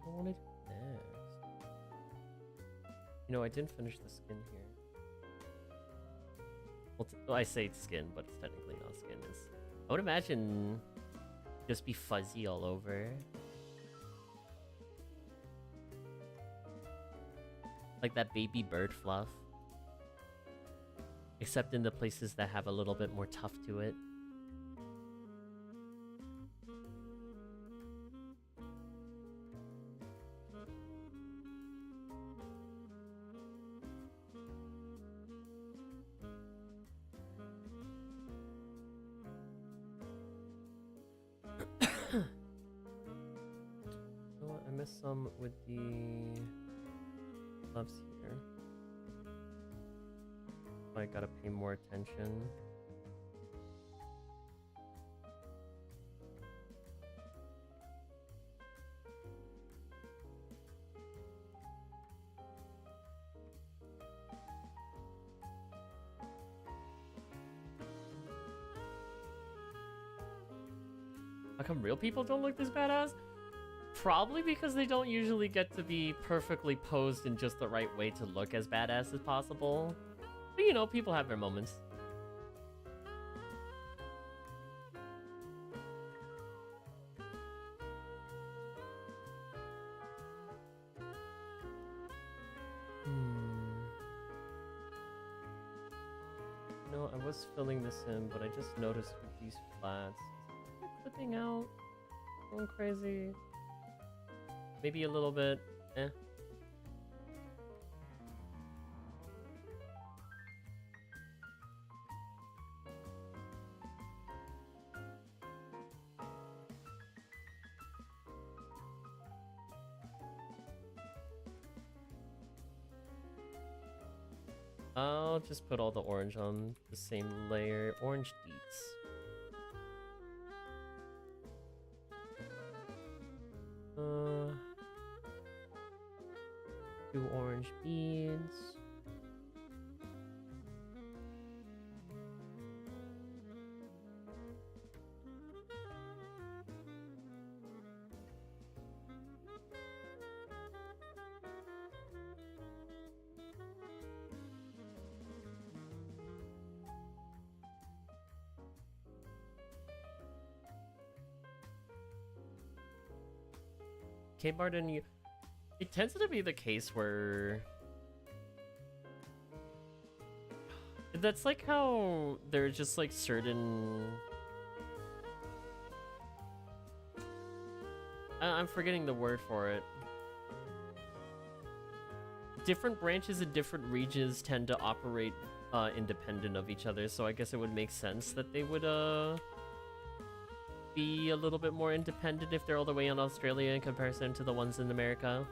What do I do next? You know, I didn't finish the skin here. Well, I say skin, but it's technically not skin. I would imagine just be fuzzy all over. Like that baby bird fluff. Except in the places that have a little bit more tuft to it. Some with the gloves here. I gotta pay more attention. How come real people don't look this badass? Probably because they don't usually get to be perfectly posed in just the right way to look as badass as possible. But you know, people have their moments. No, I was filling this in, but I just noticed with these flats, clipping out, going crazy. Maybe a little bit, eh. I'll just put all the orange on the same layer. Orange deets. Two orange beads. K-Bard and you... It tends to be the case where... That's like how there's just like certain... I'm forgetting the word for it. Different branches in different regions tend to operate independent of each other, so I guess it would make sense that they would be a little bit more independent if they're all the way in Australia in comparison to the ones in America.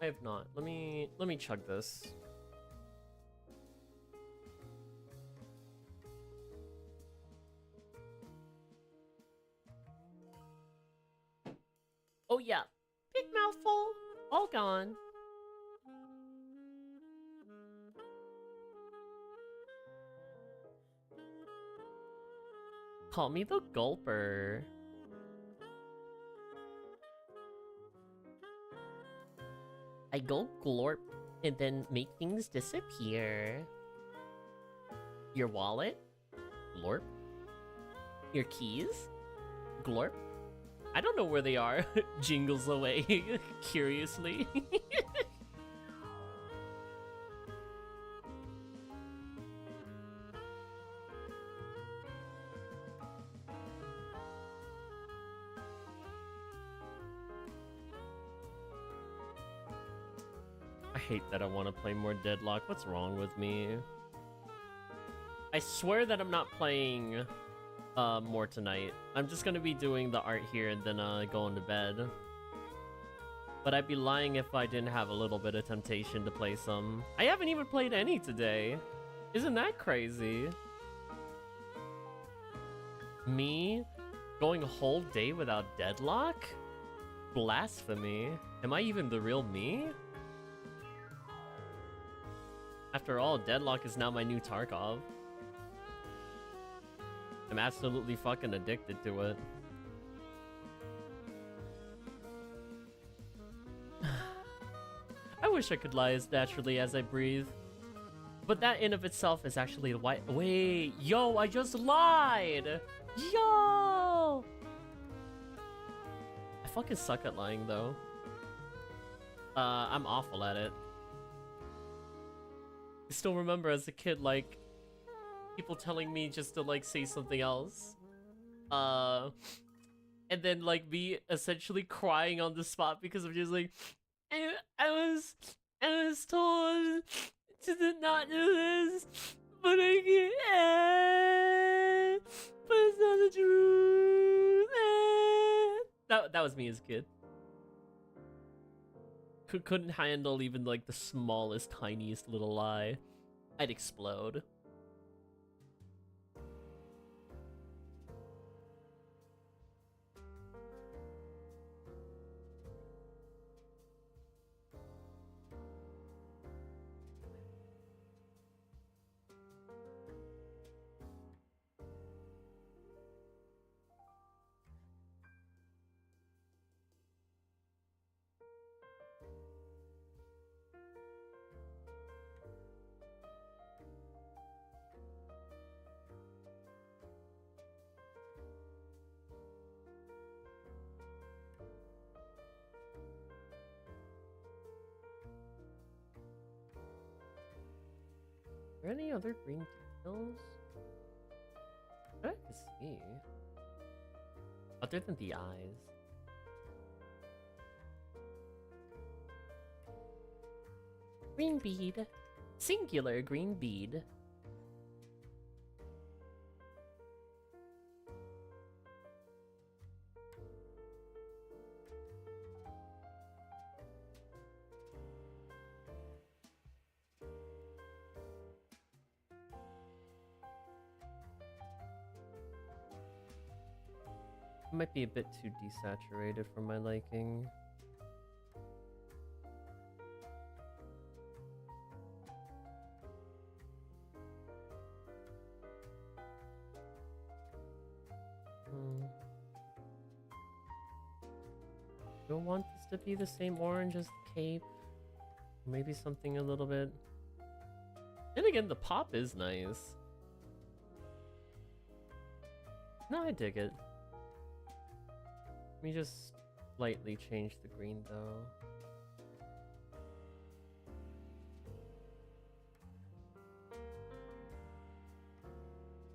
I have not. Let me chug this. Oh yeah, big mouthful, all gone. Call me the gulper. I go glorp and then make things disappear. Your wallet? Glorp. Your keys? Glorp. I don't know where they are. Jingles away curiously. I hate that I want to play more Deadlock. What's wrong with me? I swear that I'm not playing more tonight. I'm just gonna be doing the art here and then going to bed. But I'd be lying if I didn't have a little bit of temptation to play some. I haven't even played any today. Isn't that crazy? Me going a whole day without Deadlock? Blasphemy. Am I even the real me? After all, Deadlock is now my new Tarkov. I'm absolutely fucking addicted to it. I wish I could lie as naturally as I breathe. But that in of itself is actually why— wait, yo, I just lied! Yo! I fucking suck at lying though. I'm awful at it. I still remember as a kid, like, people telling me just to, like, say something else. And then, like, me essentially crying on the spot because I'm just like, I was told to not do this, but I can't, but it's not the truth. That was me as a kid. Couldn't handle even like the smallest, tiniest little lie. I'd explode. Are there any other green details that I can see? Other than the eyes. Green bead. Singular green bead. Might be a bit too desaturated for my liking. Don't want this to be the same orange as the cape. Maybe something a little bit... And again, the pop is nice. No, I dig it. Let me just slightly change the green though.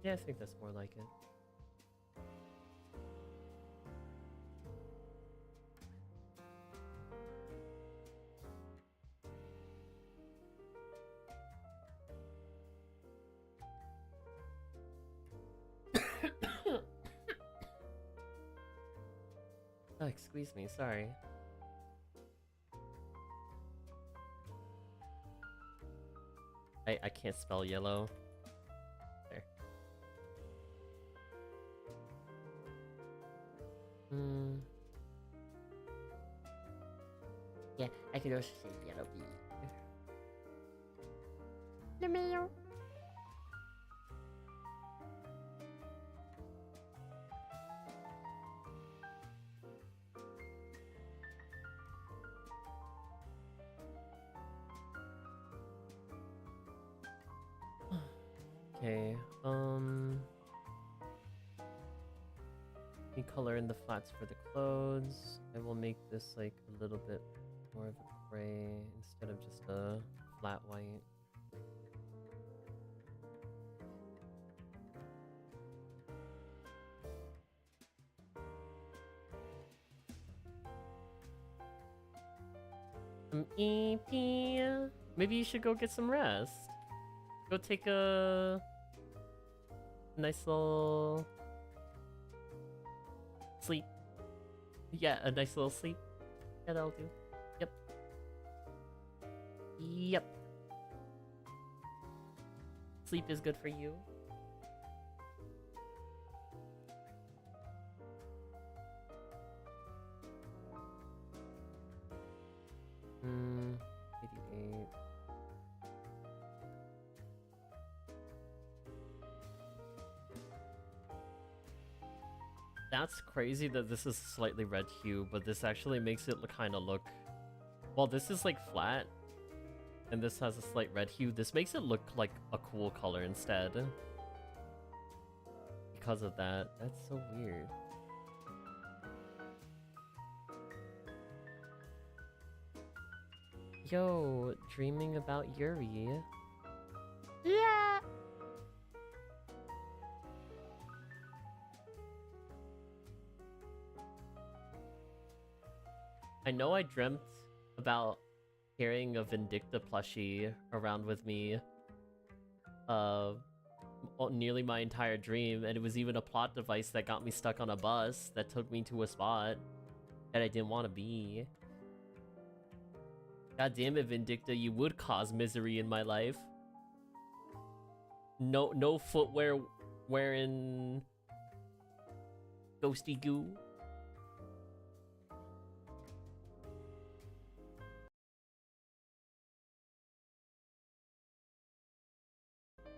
Yeah, I think that's more like it. Oh, excuse me, sorry. I can't spell yellow. There. Yeah, I could also say yellow bee. The mail. Okay, me color in the flats for the clothes. I will make this like a little bit more of a gray instead of just a flat white. EP. Maybe you should go get some rest. Go take a nice little sleep. Yeah, a nice little sleep. Yeah, that'll do. Yep. Yep. Sleep is good for you. Hmm. 88. That's crazy that this is slightly red hue, but this actually makes it kind of look... Well, this is like flat, and this has a slight red hue. This makes it look like a cool color instead. Because of that. That's so weird. Yo, dreaming about Yuri. Yeah! I know I dreamt about carrying a Vindicta plushie around with me nearly my entire dream, and it was even a plot device that got me stuck on a bus that took me to a spot that I didn't want to be. God damn it, Vindicta, you would cause misery in my life. No footwear wearing ghosty goo.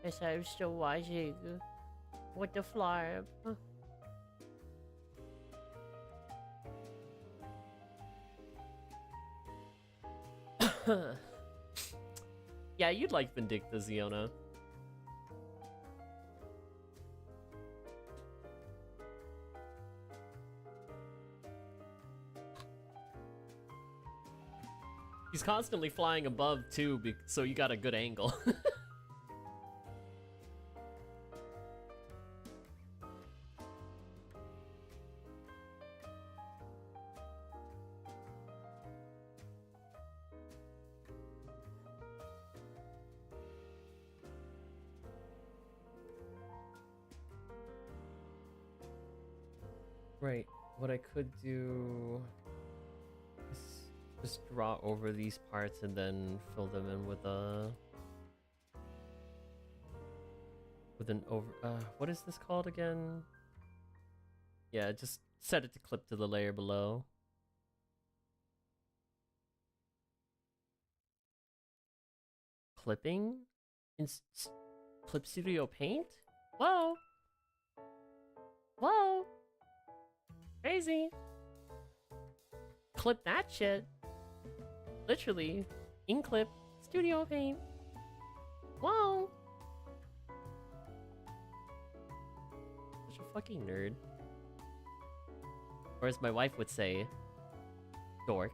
Yes, I'm still watching with the flare. Yeah, you'd like Vindicta, Ziona. He's constantly flying above, too, so you got a good angle. Right. What I could do is just draw over these parts and then fill them in with an over what is this called again? Yeah, just set it to clip to the layer below. Clipping in Clip Studio Paint? Whoa! Whoa! Crazy! Clip that shit. Literally. In Clip Studio Paint. Whoa! Such a fucking nerd. Or as my wife would say, dork.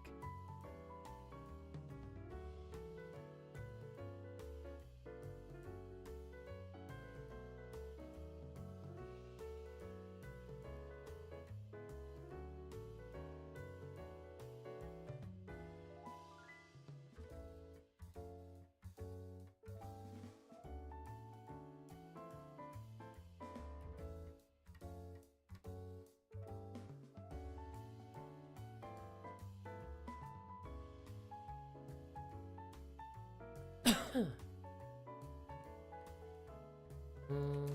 Hmm.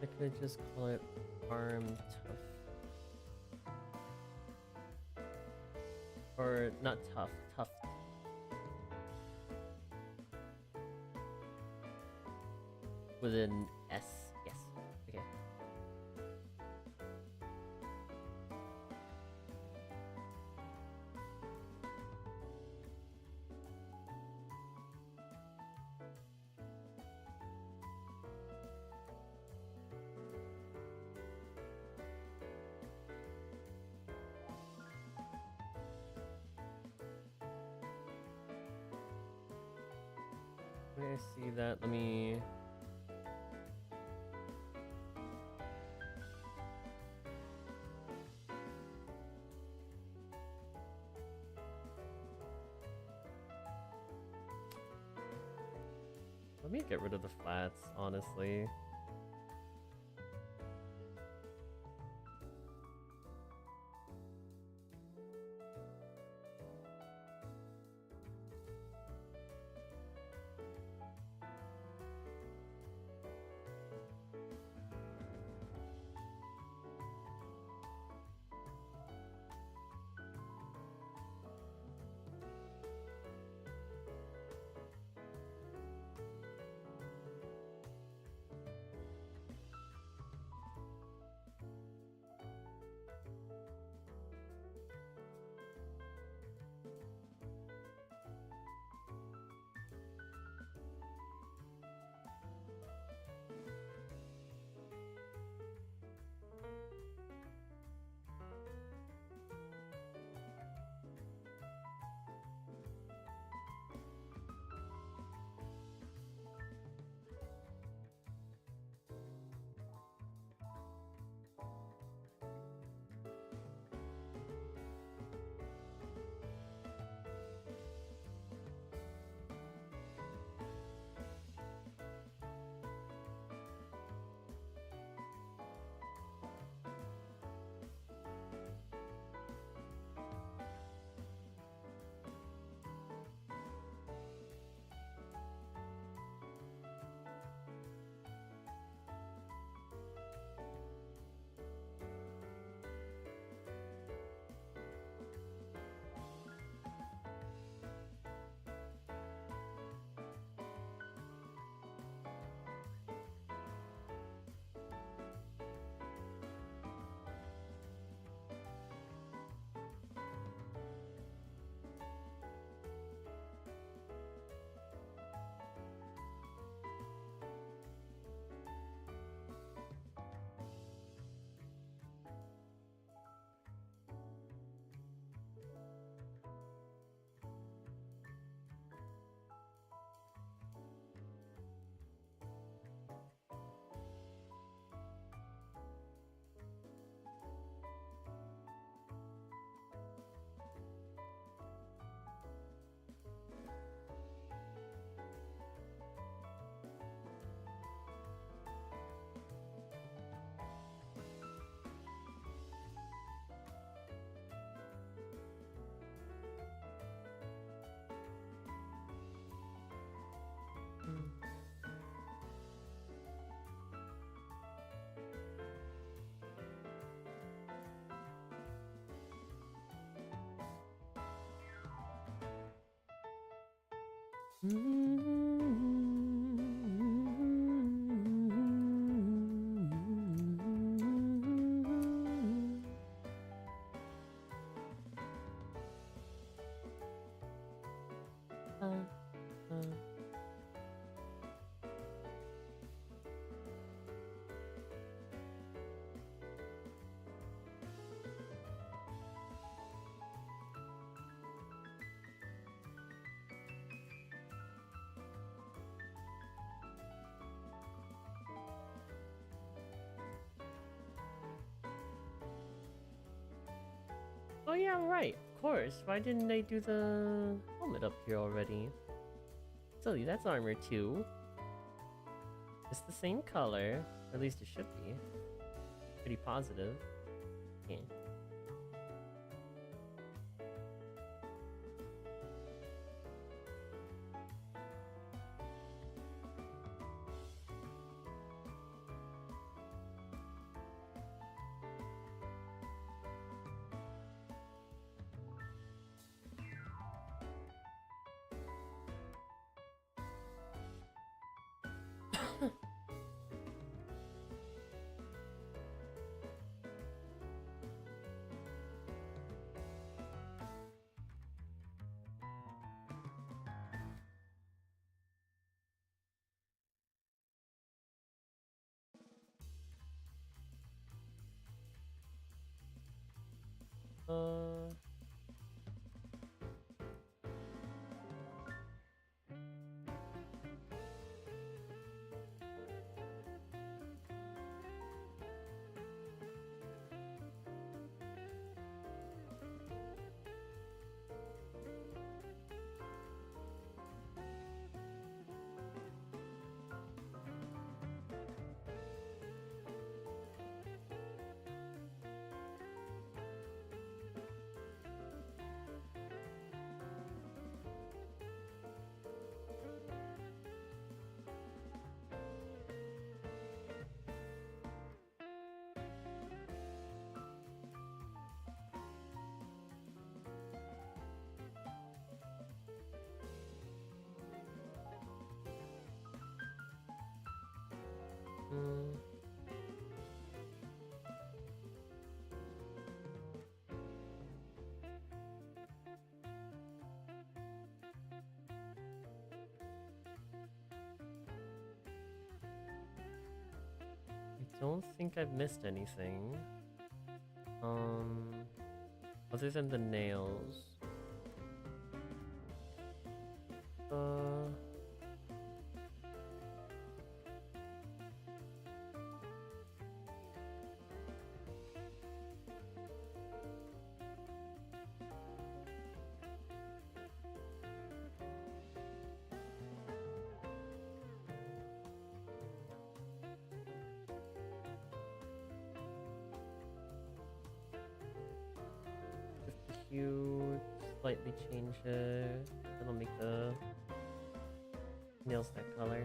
I could just call it arm tough. Or not tough, tuft. With an S, yes. Okay. When I see that, let me... Let me get rid of the flats, honestly. Oh yeah, right. Of course. Why didn't they do the helmet up here already? Silly, that's armor too. It's the same color. Or at least it should be. Pretty positive. Yeah. Uh... I don't think I've missed anything. Other than the nails. Hue, slightly change it. That'll make the nails that color.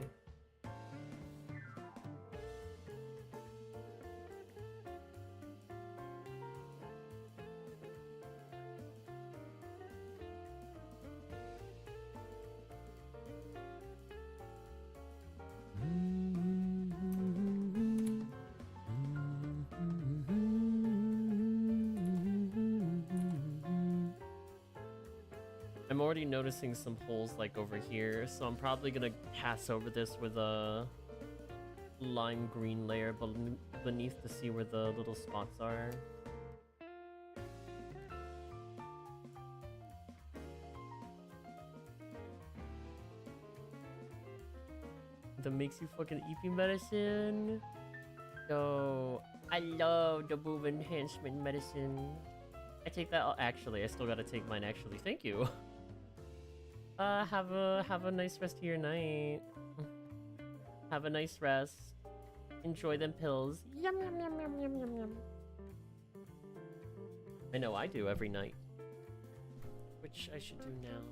I'm already noticing some holes like over here, so I'm probably gonna pass over this with a lime green layer beneath to see where the little spots are. That makes you fucking EP medicine. So I love the move enhancement medicine. I take that. Oh, actually, I still gotta take mine. Actually, thank you. Have a nice rest of your night. Have a nice rest. Enjoy them pills. Yum yum yum yum yum yum yum. I know I do every night. Which I should do now.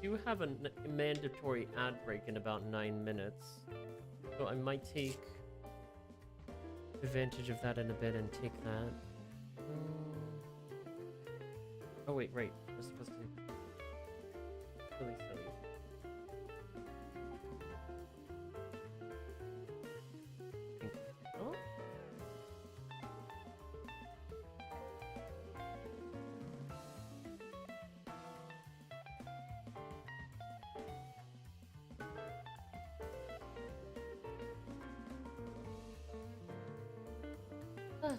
do have a mandatory ad break in about 9 minutes, so I might take advantage of that in a bit and take that. Oh wait, right. We're supposed to. Silly, silly. Oh.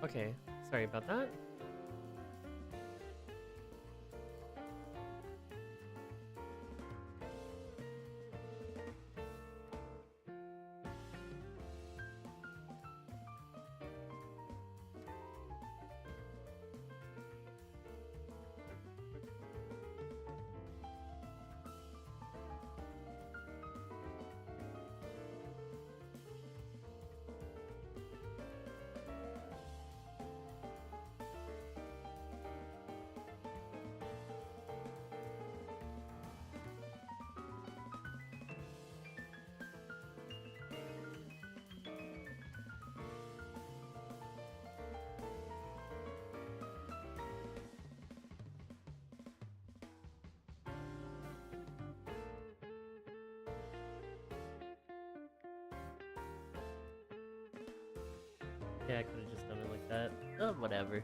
Okay, sorry about that. Yeah, I could have just done it like that. Oh, whatever.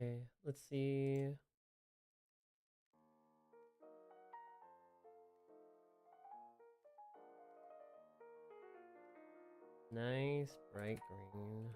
Okay, let's see. Nice bright green.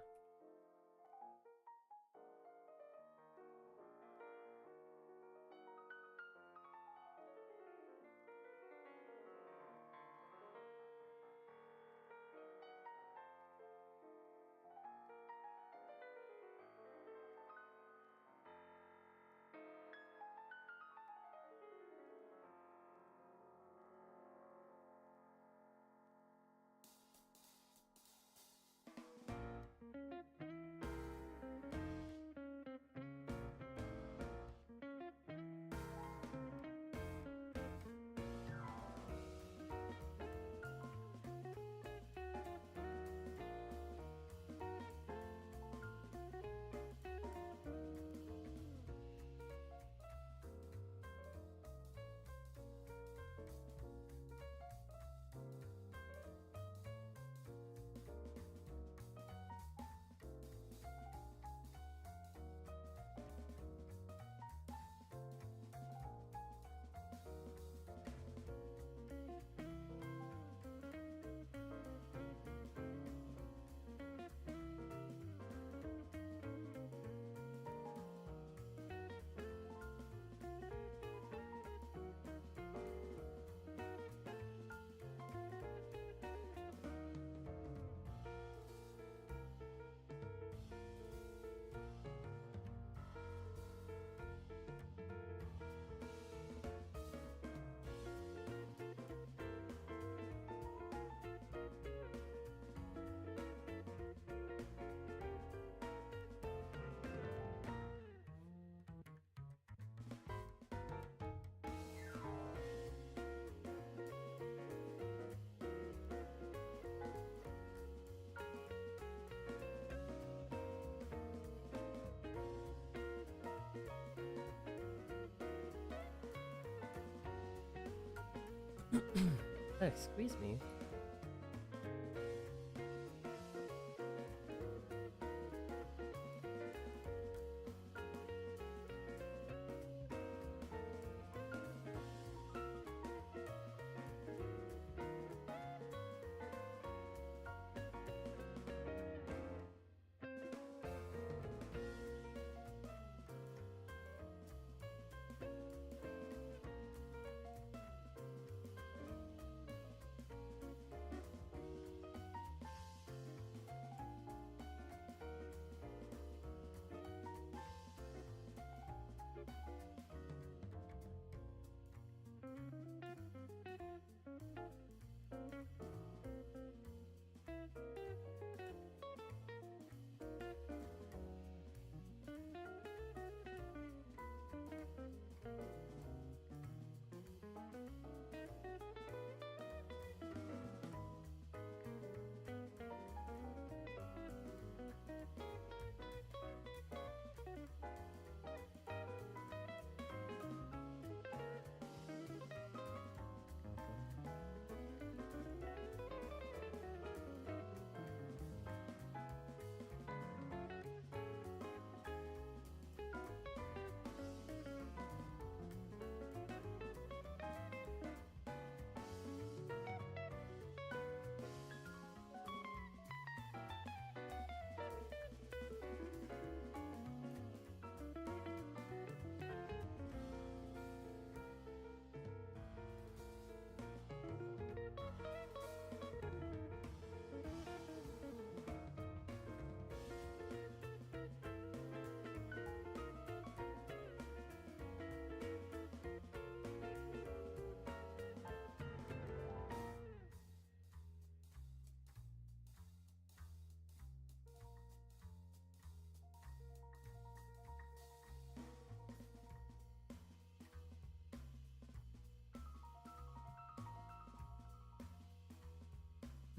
Excuse me.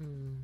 Hmm.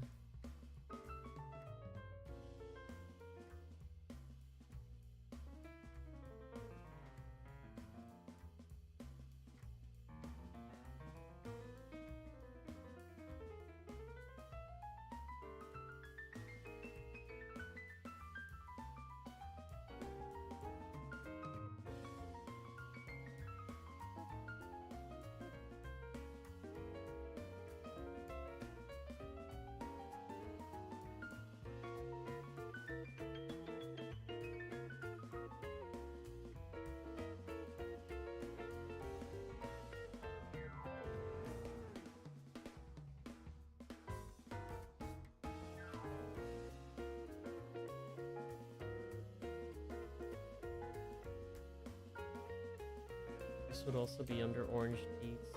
This would also be under orange deets.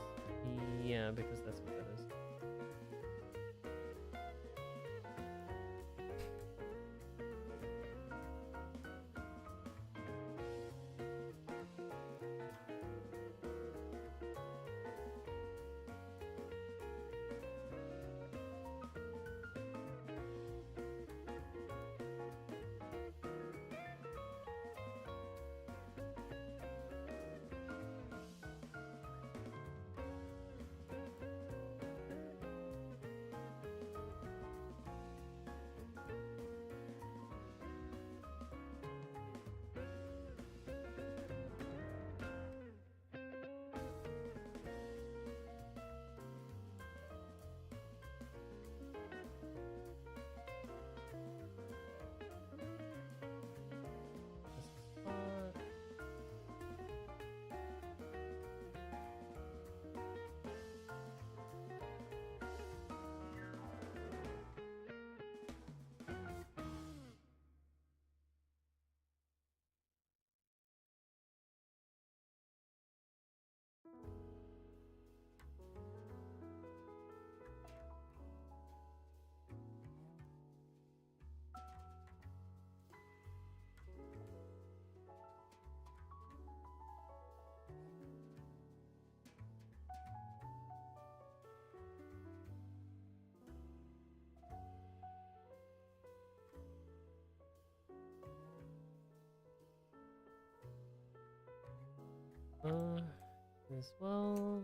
Yeah, because that's what that is. As well.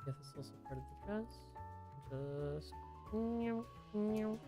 Yeah, this is also part of the dress. Just... Meow, meow.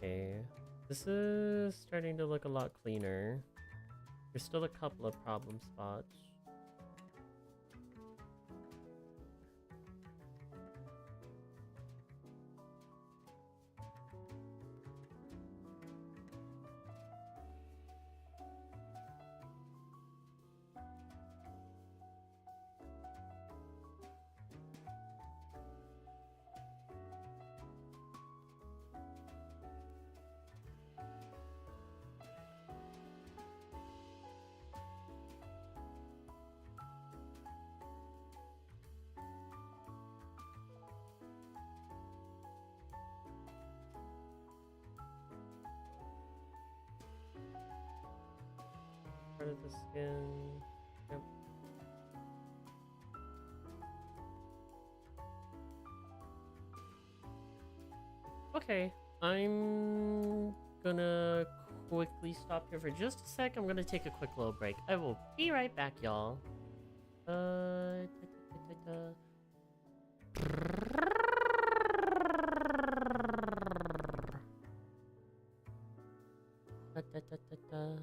Okay, this is starting to look a lot cleaner. There's still a couple of problem spots. Part of the skin. Yep. Okay, I'm gonna quickly stop here for just a sec. I'm gonna take a quick little break. I will be right back, y'all. Da, da, da, da, da. Da, da, da, da, da.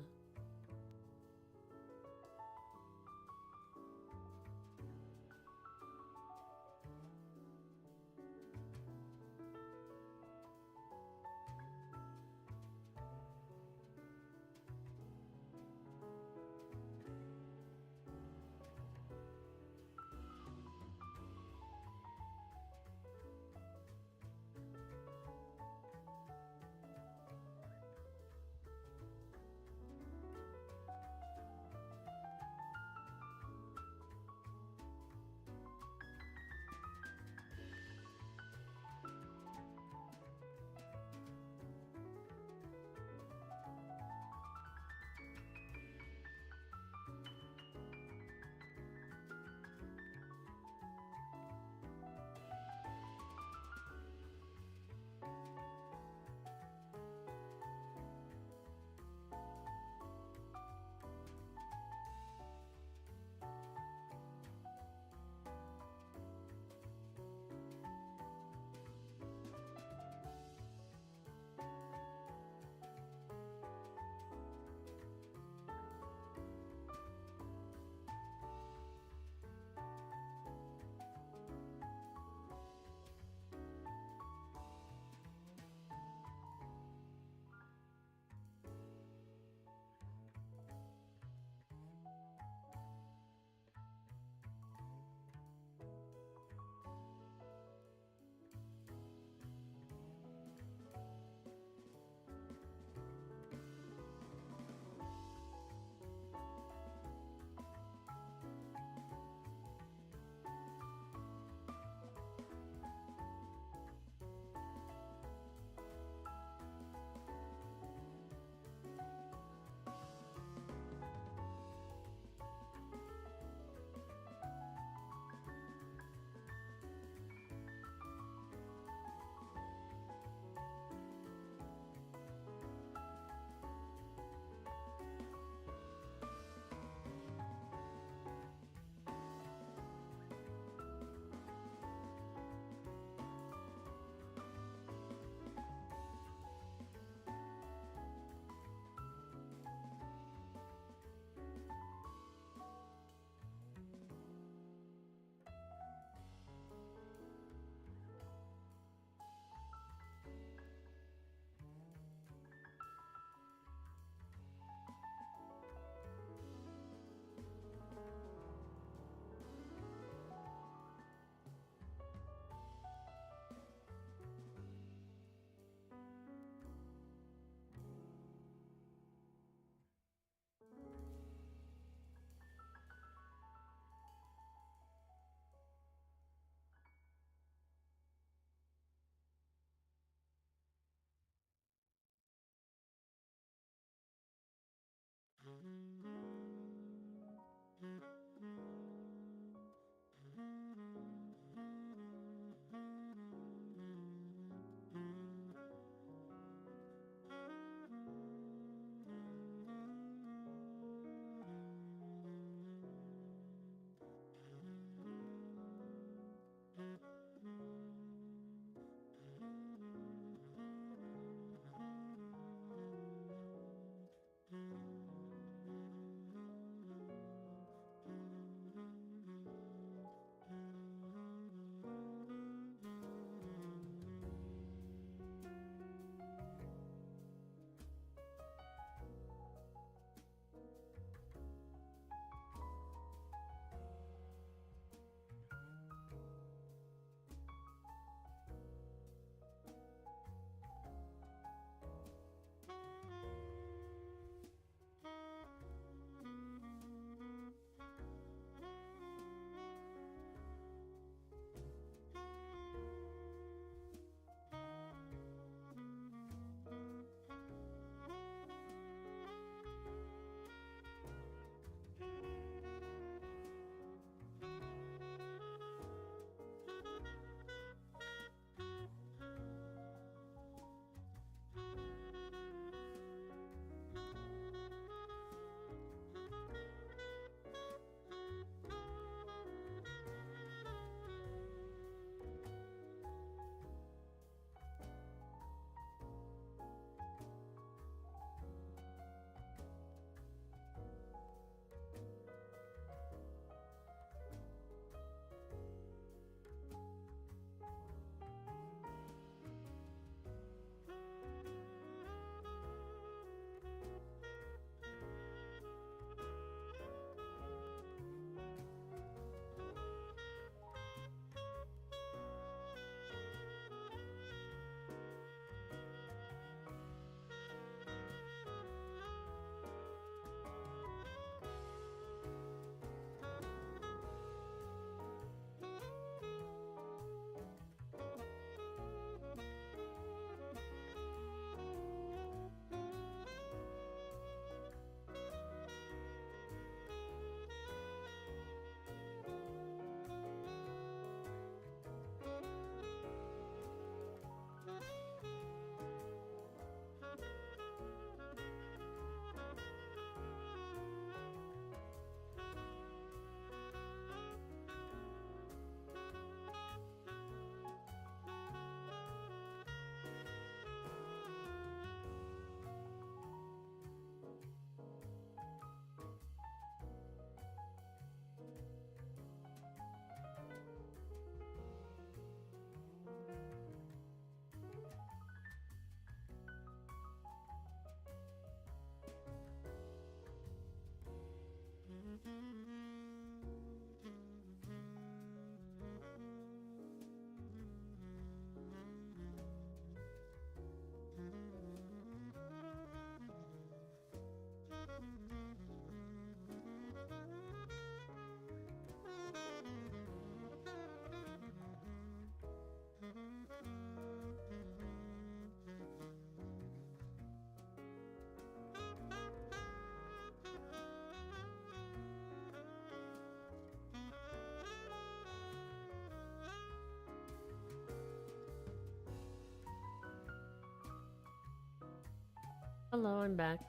Hello, I'm back.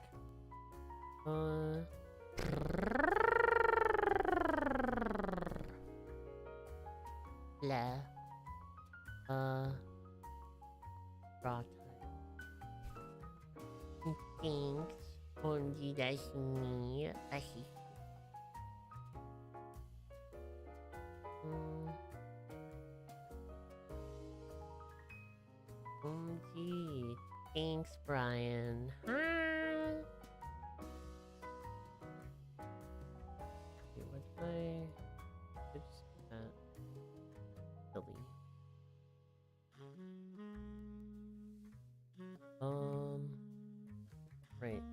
Blah. Raw time. Thanks. Only that's me. Gee. Thanks, Brian. Hi. Okay, what did I just delete? Right.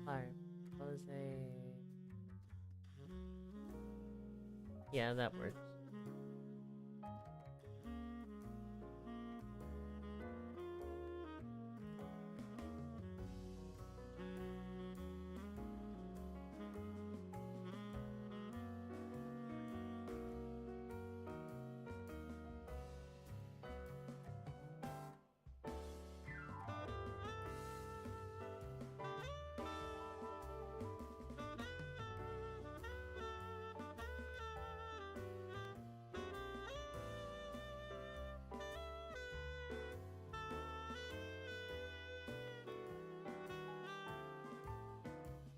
Alright. Jose. Yeah, that works.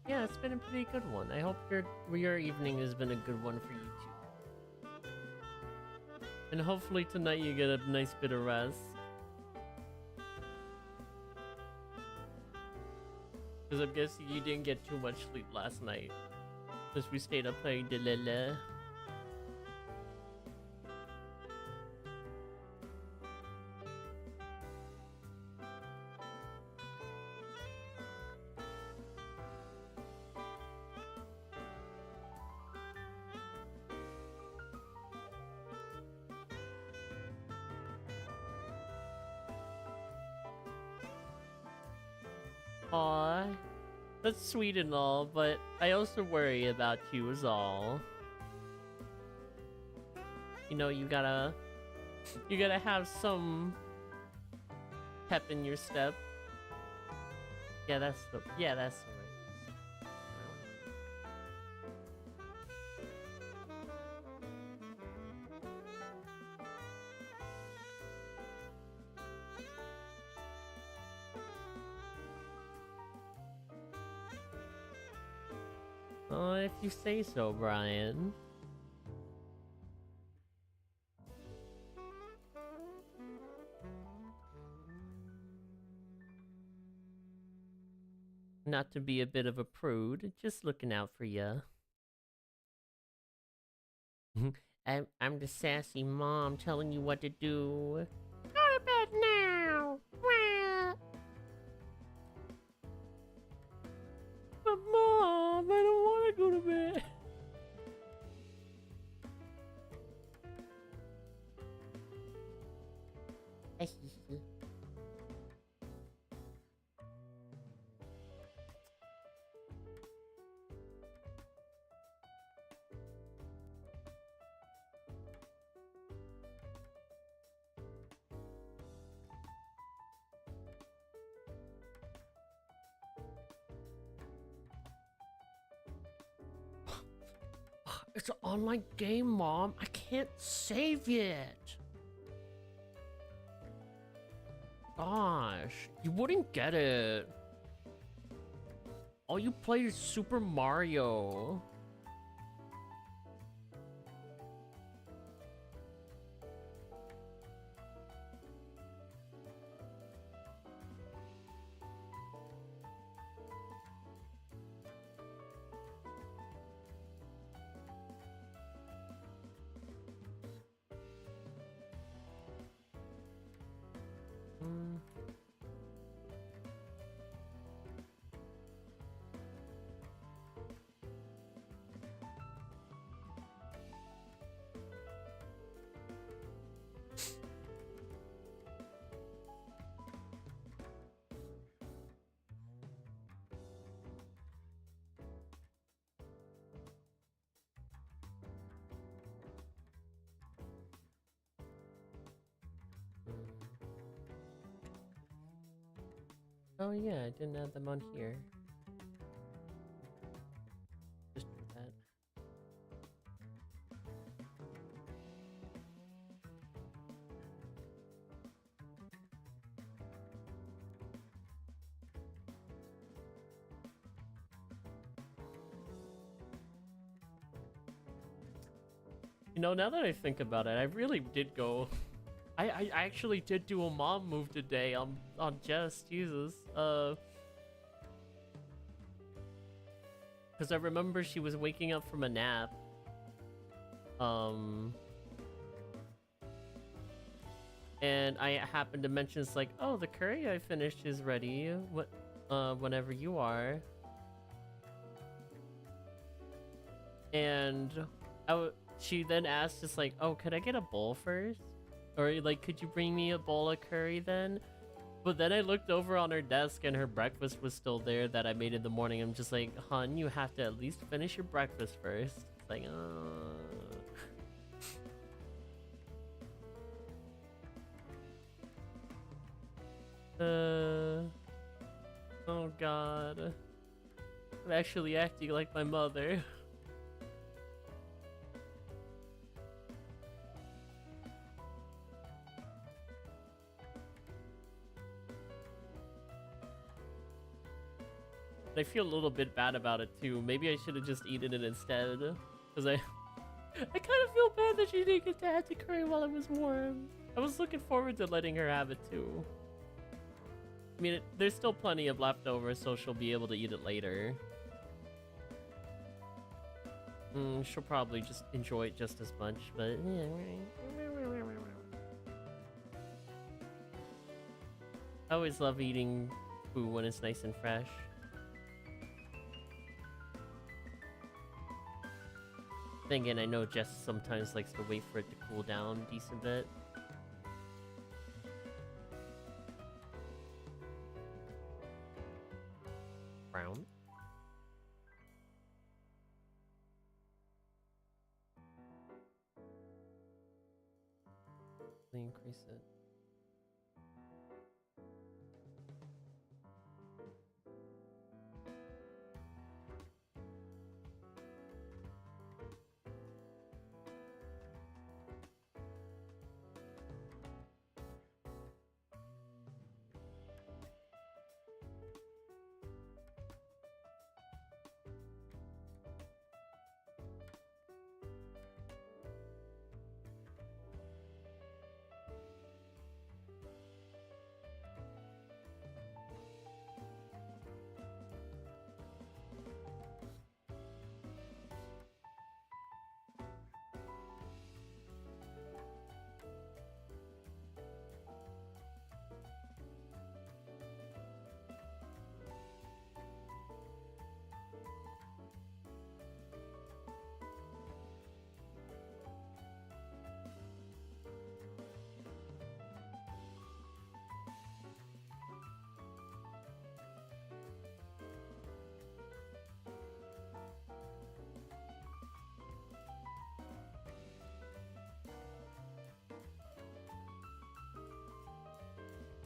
Yeah, it's been a pretty good one. I hope your evening has been a good one for you too. And hopefully tonight you get a nice bit of rest. Because I'm guessing you didn't get too much sleep last night. Because we stayed up playing Delele. Aw, that's sweet and all, but I also worry about you is all. You know, you gotta have some pep in your step. Yeah, that's the right. Oh, if you say so, Brian. Not to be a bit of a prude, just looking out for ya. I'm the sassy mom telling you what to do. Go to bed now. But mom, I don't want to go to bed. It's an online game, Mom. I can't save it. Gosh, you wouldn't get it. All you play is Super Mario. Oh yeah, I didn't add them on here. Just do that. You know, now that I think about it, I really did go. I actually did do a mom move today on Jess. Jesus. Because I remember she was waking up from a nap. And I happened to mention, it's like, oh, the curry I finished is ready. What? Whenever you are. And she then asked, just like, oh, could I get a bowl first? Or like, could you bring me a bowl of curry then? But then I looked over on her desk and her breakfast was still there that I made in the morning. I'm just like, hun, you have to at least finish your breakfast first. It's like, oh god. I'm actually acting like my mother. I feel a little bit bad about it too. Maybe I should have just eaten it instead. Because I kind of feel bad that she didn't get to have the curry while it was warm. I was looking forward to letting her have it too. I mean, there's still plenty of leftovers, so she'll be able to eat it later. She'll probably just enjoy it just as much, but yeah, I always love eating food when it's nice and fresh. Then again, I know Jess sometimes likes to wait for it to cool down a decent bit. Brown. Increase it.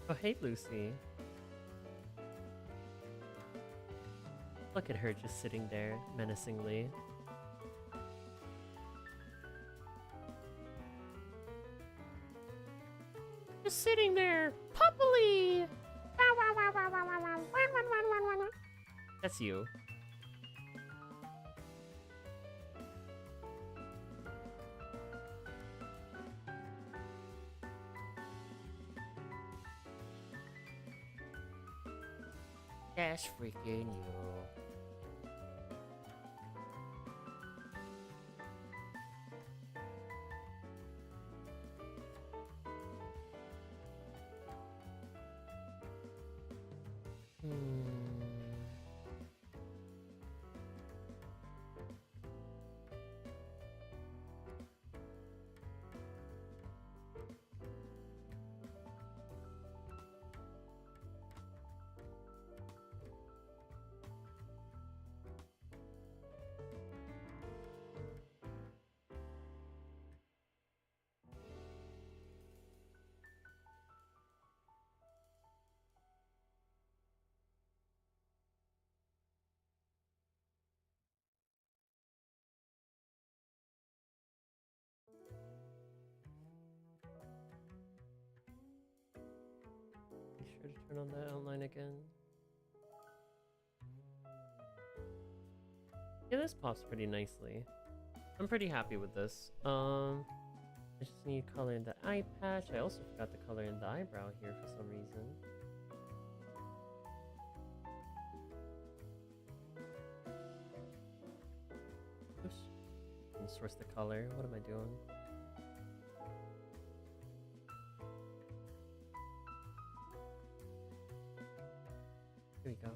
Oh, hey, Lucy. Look at her just sitting there, menacingly. Just sitting there, puppily! That's you. That's freaking you. Be sure to turn on that outline again. Yeah, this pops pretty nicely. I'm pretty happy with this. I just need color in the eye patch. I also forgot to color in the eyebrow here for some reason. Oops. And source the color. What am I doing? Here we go.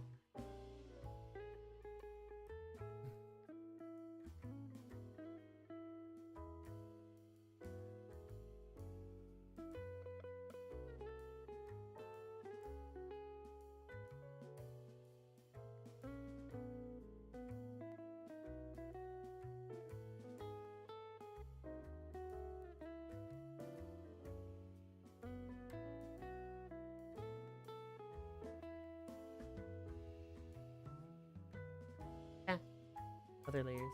Other layers.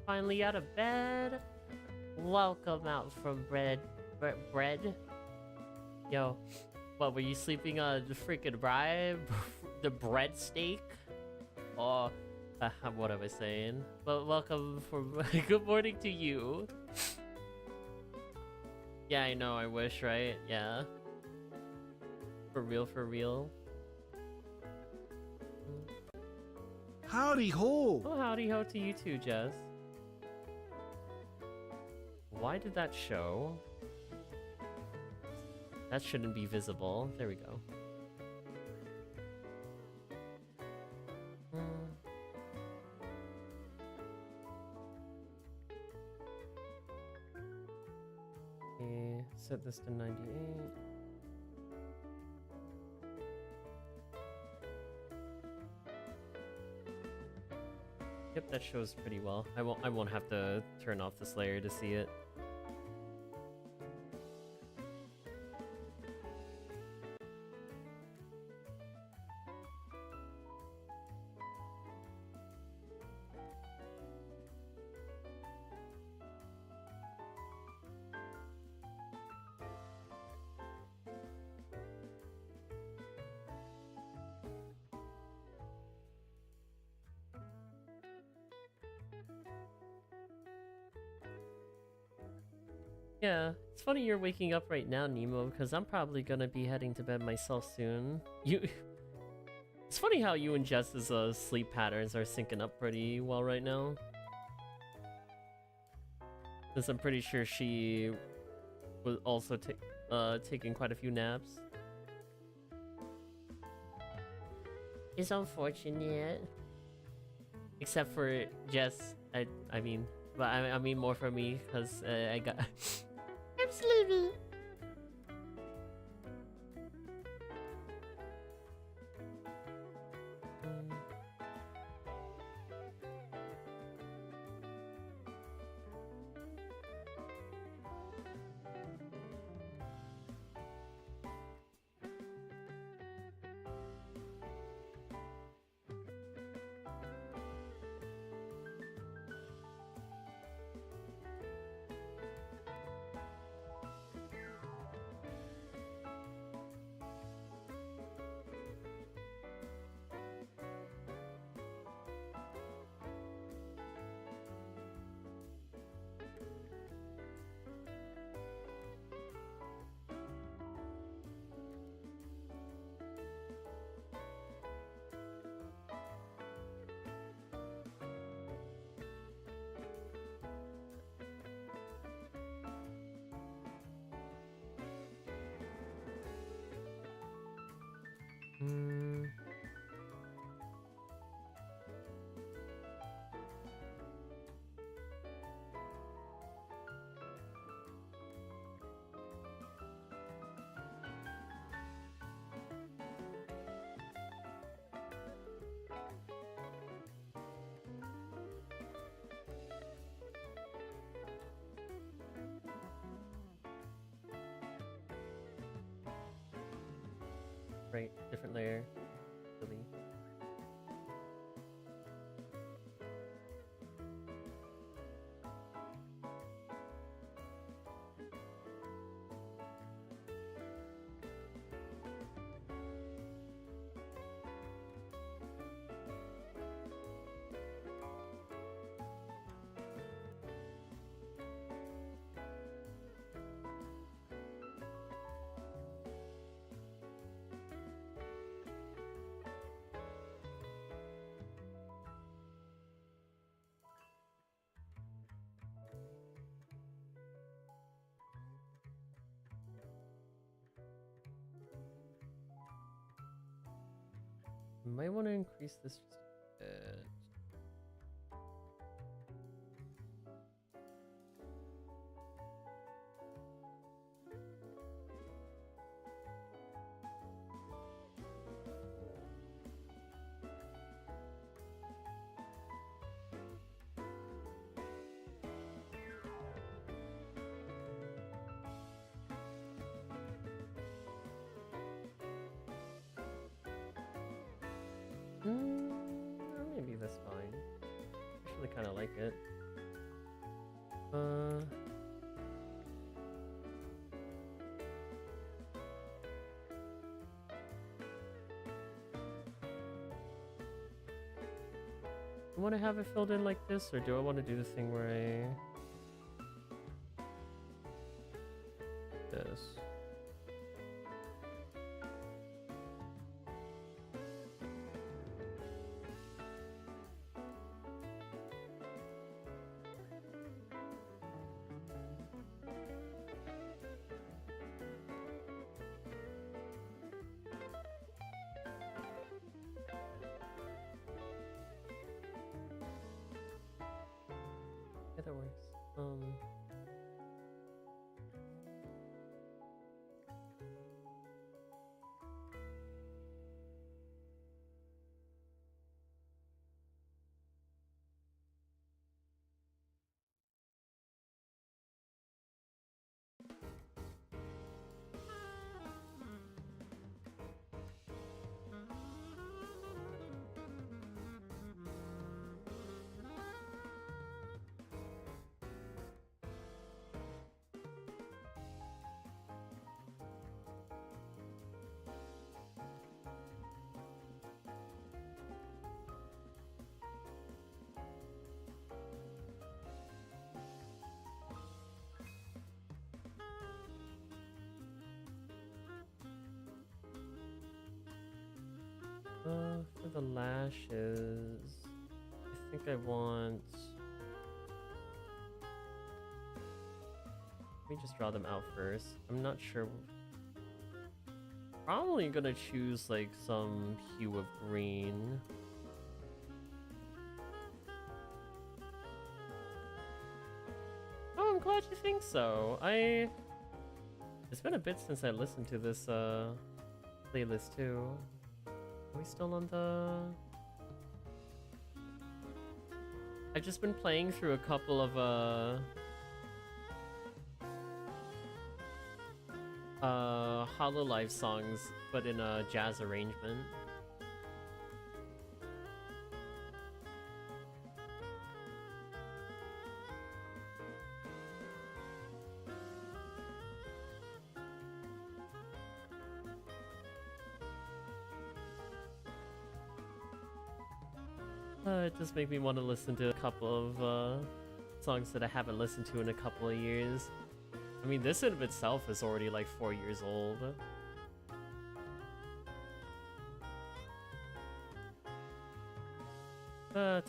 Finally out of bed. Welcome out from bread. Yo, what were you sleeping on the freaking bribe? The bread steak? Oh, what am I saying? Well, welcome from good morning to you. Yeah, I know. I wish, right? Yeah. For real, for real. Howdy ho! Oh, howdy ho to you too, Jess. Why did that show? That shouldn't be visible. There we go. Okay, set this to 98. Yep, that shows pretty well. I won't have to turn off this layer to see it. Yeah, it's funny you're waking up right now, Nemo, because I'm probably gonna be heading to bed myself soon. It's funny how you and Jess's sleep patterns are syncing up pretty well right now. Since I'm pretty sure she was also taking quite a few naps. It's unfortunate. Except for Jess, I mean, but I mean more for me, because I got... I'm sleepy. Right, different layer. Really. Might want to increase this just a bit. Maybe that's fine. Actually, kind of like it. Uh... I want to have it filled in like this, or do I want to do the thing where I... this? Yeah, that works. For the lashes, I think I want... Let me just draw them out first. I'm not sure. Probably gonna choose like some hue of green. Oh, I'm glad you think so. It's been a bit since I listened to this playlist too. Are we still on the... I've just been playing through a couple of Hololive songs, but in a jazz arrangement. It just made me want to listen to a couple of songs that I haven't listened to in a couple of years. I mean, this in of itself is already like 4 years old.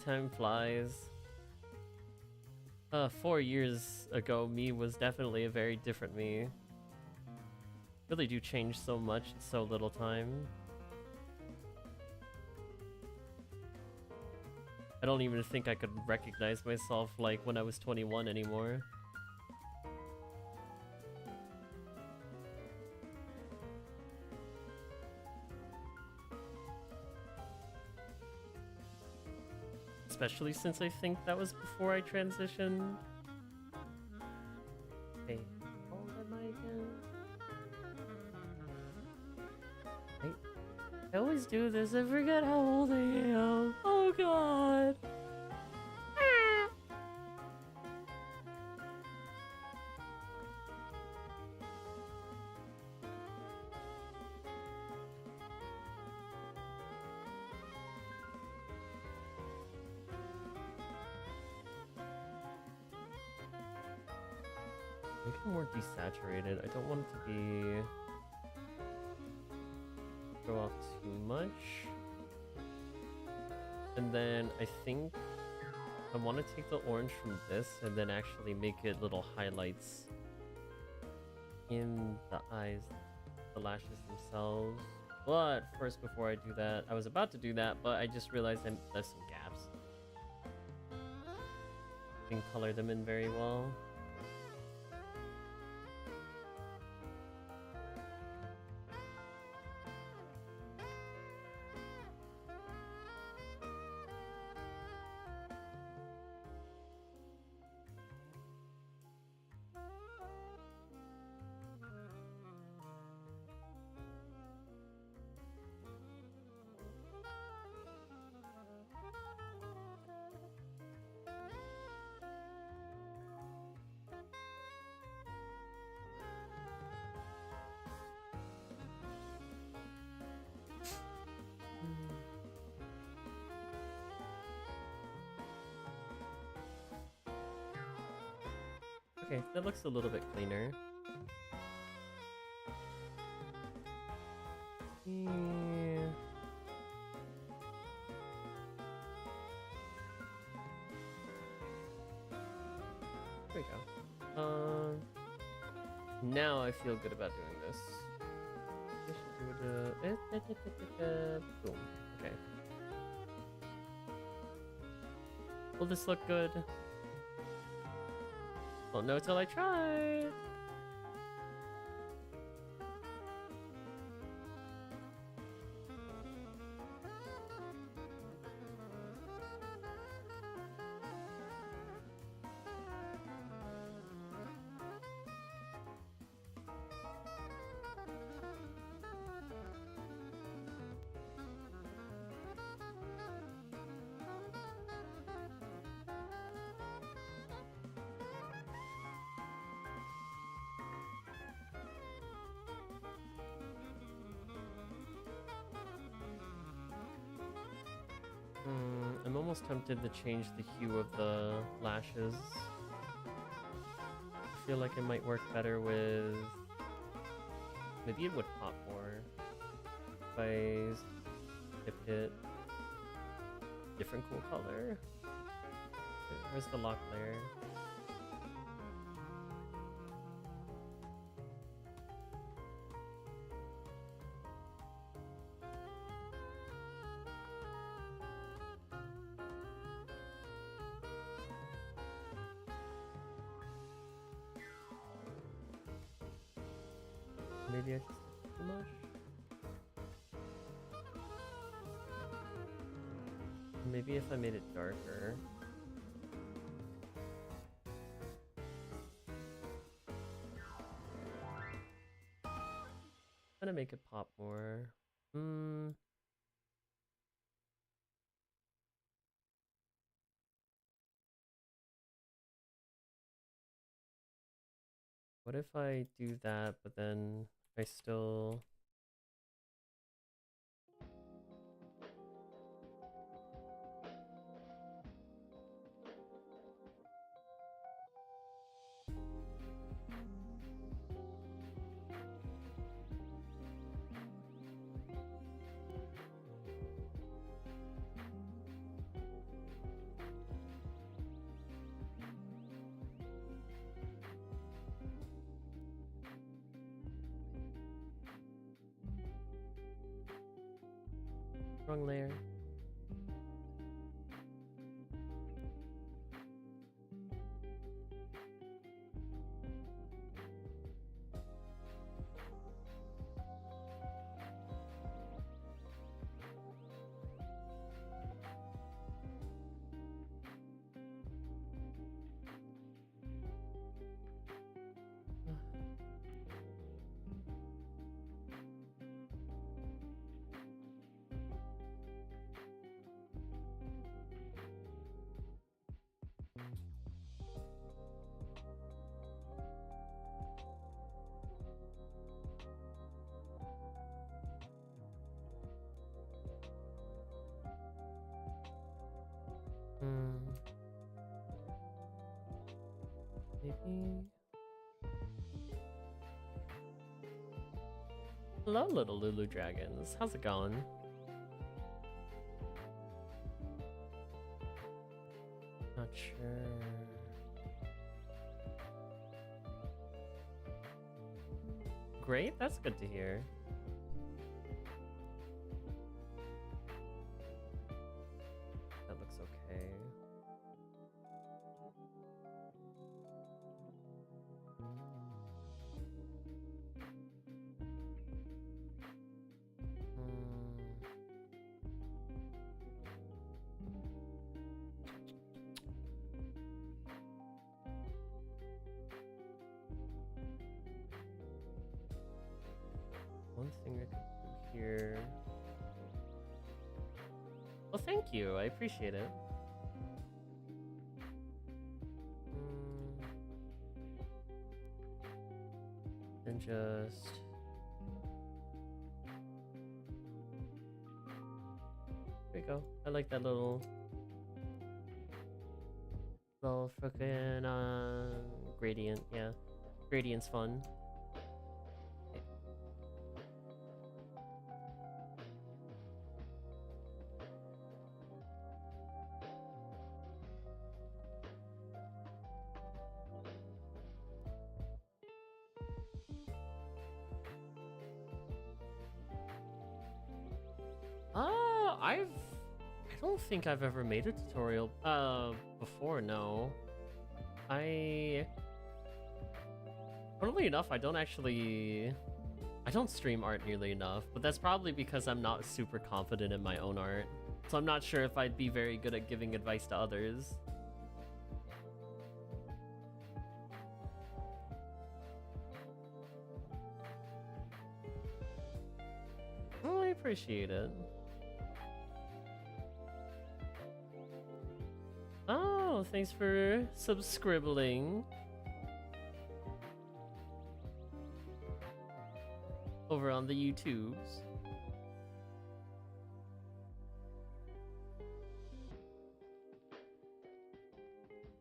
Time flies. 4 years ago, me was definitely a very different me. Really do change so much in so little time. I don't even think I could recognize myself like when I was 21 anymore. Especially since I think that was before I transitioned. Hey, how old am I again? I always do this, I forget how old I am. Oh god. Make it more desaturated. I don't want it to be... go off too much. And then I think I want to take the orange from this and then actually make it little highlights in the eyes, the lashes themselves. But first, before I do that, I was about to do that, but I just realized I left some gaps. Didn't color them in very well. Okay, that looks a little bit cleaner. Yeah. There we go. Now I feel good about doing this. Boom. Okay. Will this look good? Won't know till I try. I'm almost tempted to change the hue of the lashes. I feel like it might work better with... Maybe it would pop more if I dipped it different cool color. Where's the lock layer? Maybe I just did too much. Maybe if I made it darker. Gonna make it pop more. What if I do that, but then I still... Wrong layer. Maybe... Hello, little Lulu Dragons. How's it going? Not sure. Great, that's good to hear. That looks okay. One thing I could do here. Well, thank you. I appreciate it. And just... There we go. I like that little frickin' gradient, yeah. Gradient's fun. I don't think I've ever made a tutorial before, no. Funnily enough, I don't stream art nearly enough, but that's probably because I'm not super confident in my own art. So I'm not sure if I'd be very good at giving advice to others. Oh, I appreciate it. Oh, thanks for subscribing. Over on the YouTubes.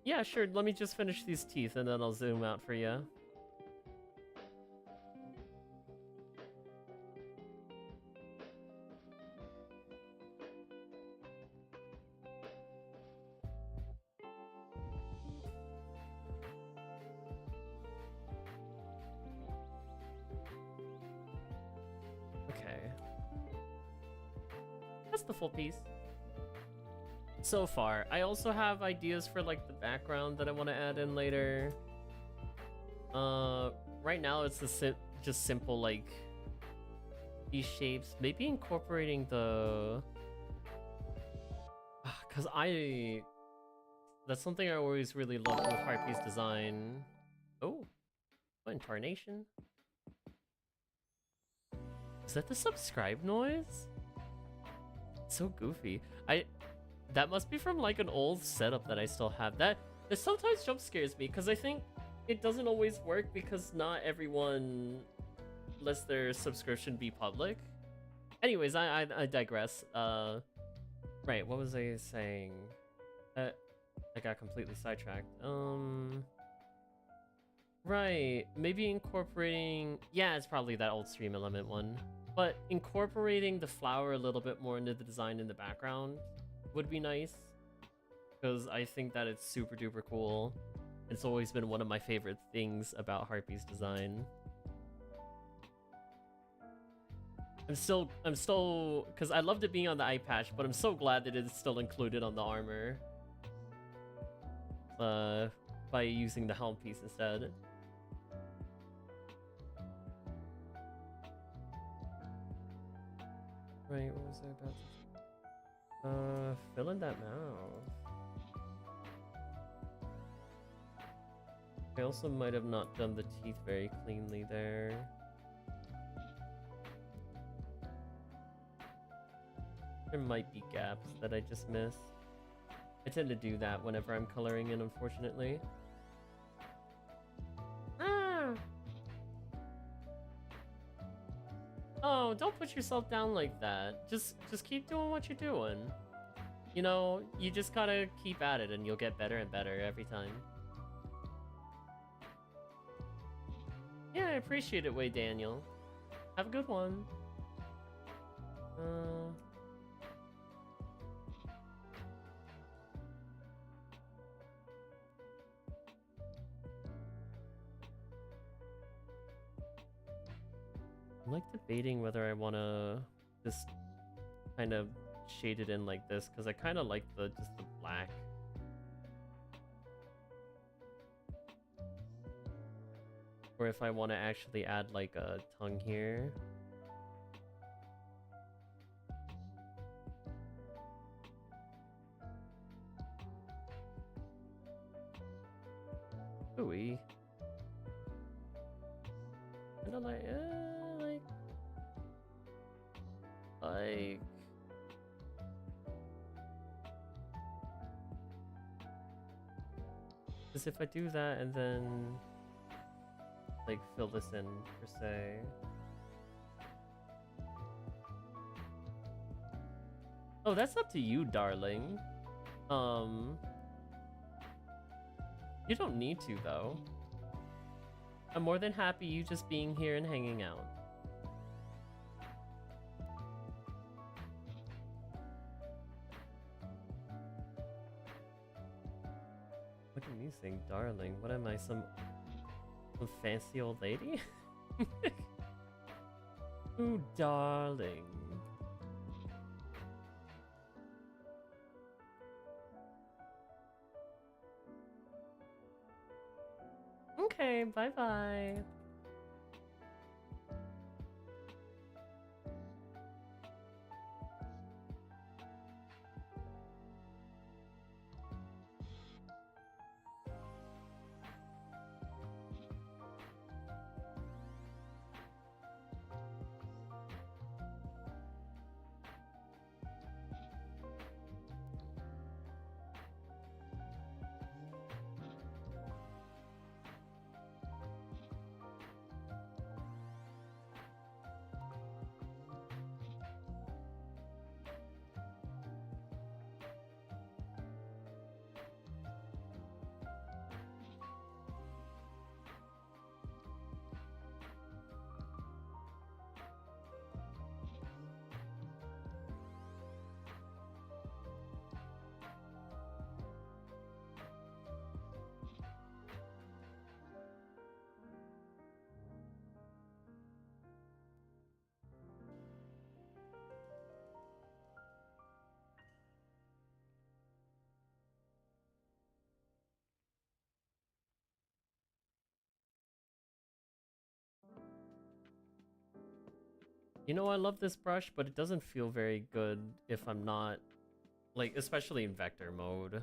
Yeah, sure, let me just finish these teeth and then I'll zoom out for you. The full piece so far. I also have ideas for like the background that I want to add in later. Right now it's the just simple like these shapes, maybe incorporating the because that's something I always really loved with Harpy's design. Oh, what incarnation? Is that the subscribe noise? So goofy. That must be from like an old setup that I still have. That sometimes jump scares me because I think it doesn't always work because not everyone lets their subscription be public. Anyways, I digress. Right, what was I saying? I got completely sidetracked. Right, maybe incorporating, yeah, it's probably that old stream element one. But incorporating the flower a little bit more into the design in the background would be nice. Because I think that it's super duper cool. It's always been one of my favorite things about Harpy's design. I'm still, because I loved it being on the eye patch, but I'm so glad that it's still included on the armor. By using the helm piece instead. Right, what was I about to fill in that mouth. I also might have not done the teeth very cleanly there. There might be gaps that I just missed. I tend to do that whenever I'm coloring in, unfortunately. Oh, don't put yourself down like that. Just keep doing what you're doing. You know, you just gotta keep at it and you'll get better and better every time. Yeah, I appreciate it, Way Daniel. Have a good one. I'm like debating whether I want to just kind of shade it in like this because I kind of like just the black. Or if I want to actually add like a tongue here. Ooh-wee. I don't like, because if I do that and then like fill this in per se. Oh, that's up to you, darling. You don't need to though. I'm more than happy you just being here and hanging out. What are you saying, darling? What am I, some fancy old lady? Ooh, darling. Okay, bye-bye. You know, I love this brush, but it doesn't feel very good if I'm not, like, especially in vector mode.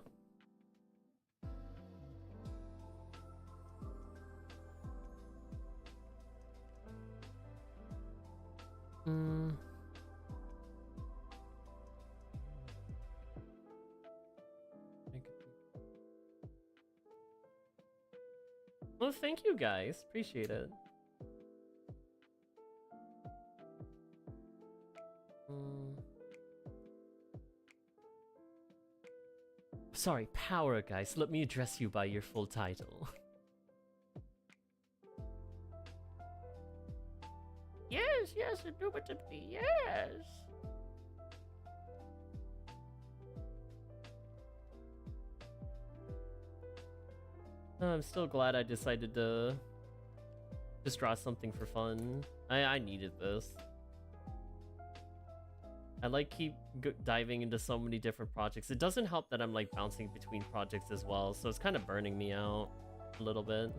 Well, thank you guys. Appreciate it. Sorry, power, guys. Let me address you by your full title. Yes, yes, indubitably, yes. I'm still glad I decided to just draw something for fun. I needed this. I like keep diving into so many different projects. It doesn't help that I'm like bouncing between projects as well, so it's kind of burning me out a little bit.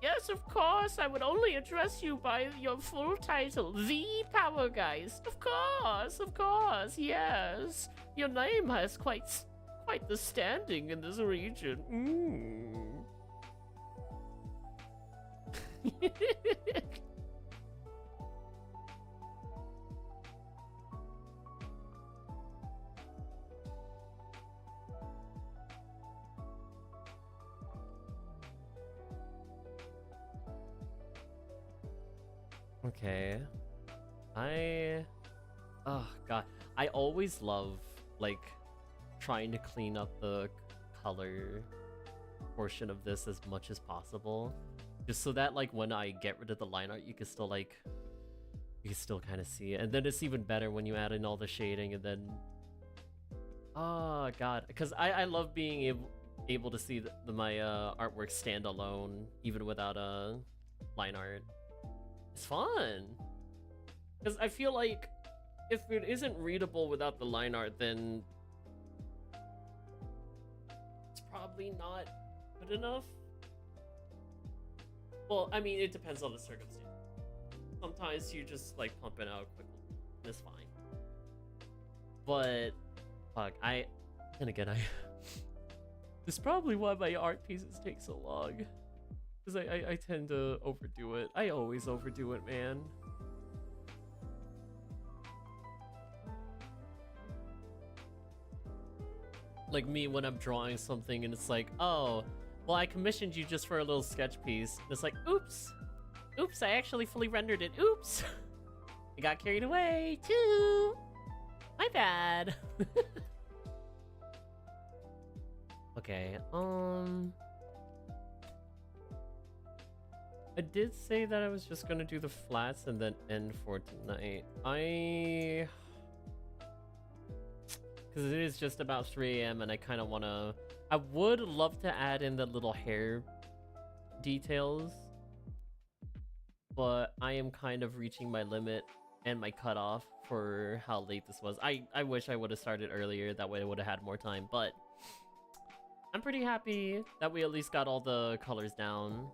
Yes, of course. I would only address you by your full title, the Power Geist. Of course, yes. Your name has quite the standing in this region. Okay. Oh god. I always love, like, trying to clean up the color portion of this as much as possible. Just so that, like, when I get rid of the line art, you can still, like, you can still kind of see it. And then it's even better when you add in all the shading and then... Oh god. Because I love being able to see my artwork stand alone, even without line art. It's fun! Because I feel like if it isn't readable without the line art, then it's probably not good enough. Well, I mean, it depends on the circumstance. Sometimes you just like pump it out quickly. It's fine. But fuck, then again, this is probably why my art pieces take so long. Because I tend to overdo it. I always overdo it, man. Like me when I'm drawing something and it's like, oh, well, I commissioned you just for a little sketch piece. And it's like, oops. Oops, I actually fully rendered it. Oops. I got carried away, too. My bad. Okay, I did say that I was just gonna do the flats and then end for tonight. Because it is just about 3 a.m. and I kind of want to... I would love to add in the little hair details, but I am kind of reaching my limit and my cutoff for how late this was. I wish I would have started earlier, that way I would have had more time, but I'm pretty happy that we at least got all the colors down.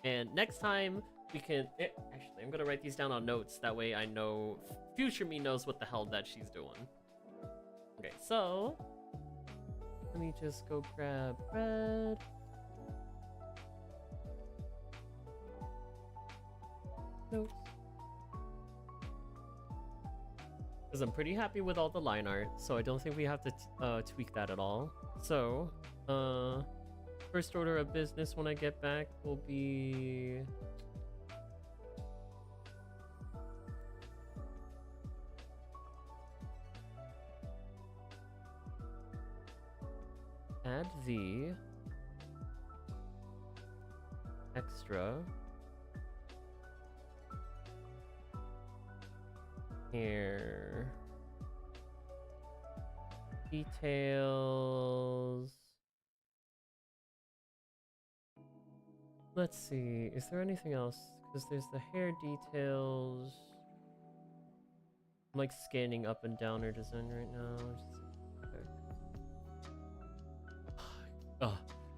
And next time we can... actually, I'm gonna write these down on notes, that way I know... Future me knows what the hell that she's doing. Okay, so... Let me just go grab red. Notes. Because I'm pretty happy with all the line art, so I don't think we have to tweak that at all. So, first order of business when I get back will be... add the extra hair details. Let's see, is there anything else? Because there's the hair details. I'm like scanning up and down her design right now. Oh,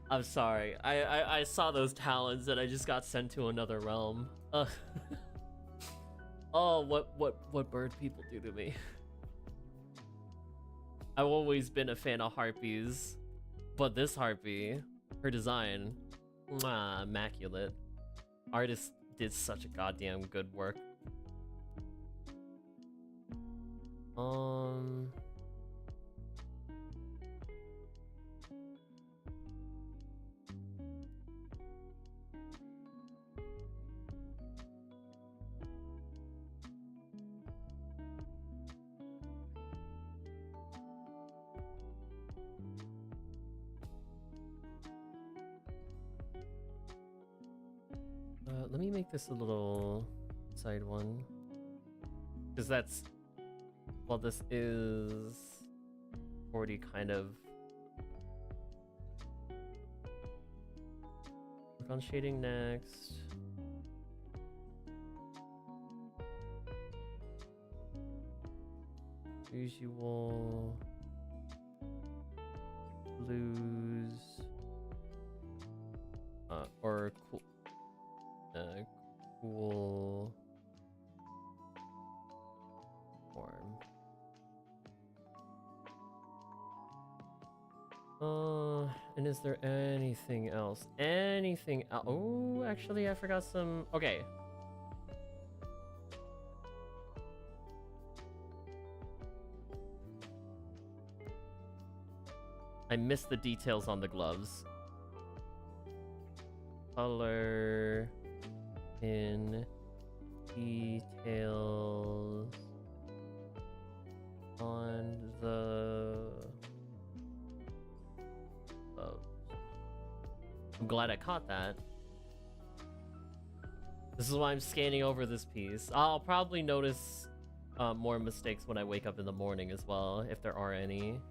I'm sorry. I saw those talons and I just got sent to another realm. Oh, what bird people do to me. I've always been a fan of harpies, but this harpy, her design, mwah, immaculate. Artist did such a goddamn good work. Let me make this a little side one, because that's, well, this is already kind of work on shading next. Usual blues or cool. Cool form. And is there anything else? Anything else? Oh, actually, I forgot some. Okay. I missed the details on the gloves. Color in details on the gloves. I'm glad I caught that. This is why I'm scanning over this piece. I'll probably notice more mistakes when I wake up in the morning as well, if there are any.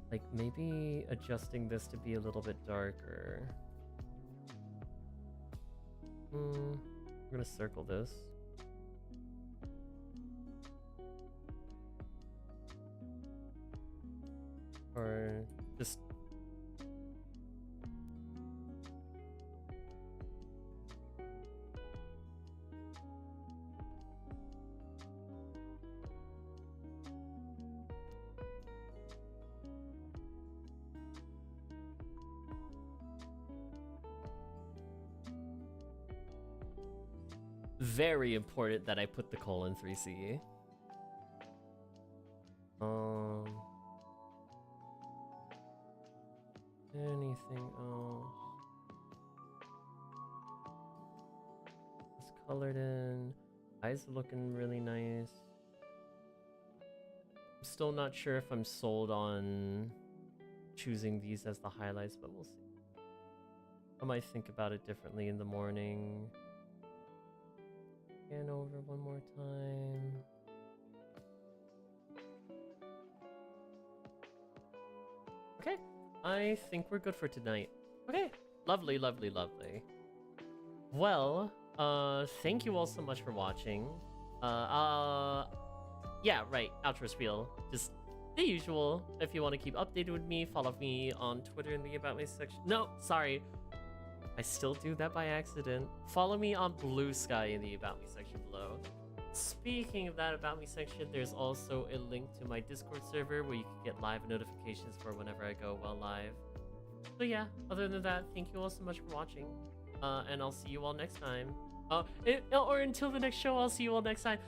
Like maybe adjusting this to be a little bit darker. I'm gonna circle this. Or just... Very important that I put the colon 3C. Anything else? It's colored in. Eyes looking really nice. I'm still not sure if I'm sold on choosing these as the highlights, but we'll see. I might think about it differently in the morning. Scan over one more time. Okay, I think we're good for tonight. Okay, lovely, lovely, lovely. Well, thank you all so much for watching. Yeah, right, outro spiel. Just the usual. If you want to keep updated with me, follow me on Twitter in the About Me section. No, sorry. I still do that by accident. Follow me on Blue Sky in the About Me section below. Speaking of that About Me section, there's also a link to my Discord server where you can get live notifications for whenever I go well live. So yeah, other than that, thank you all so much for watching. And I'll see you all next time. Or until the next show, I'll see you all next time.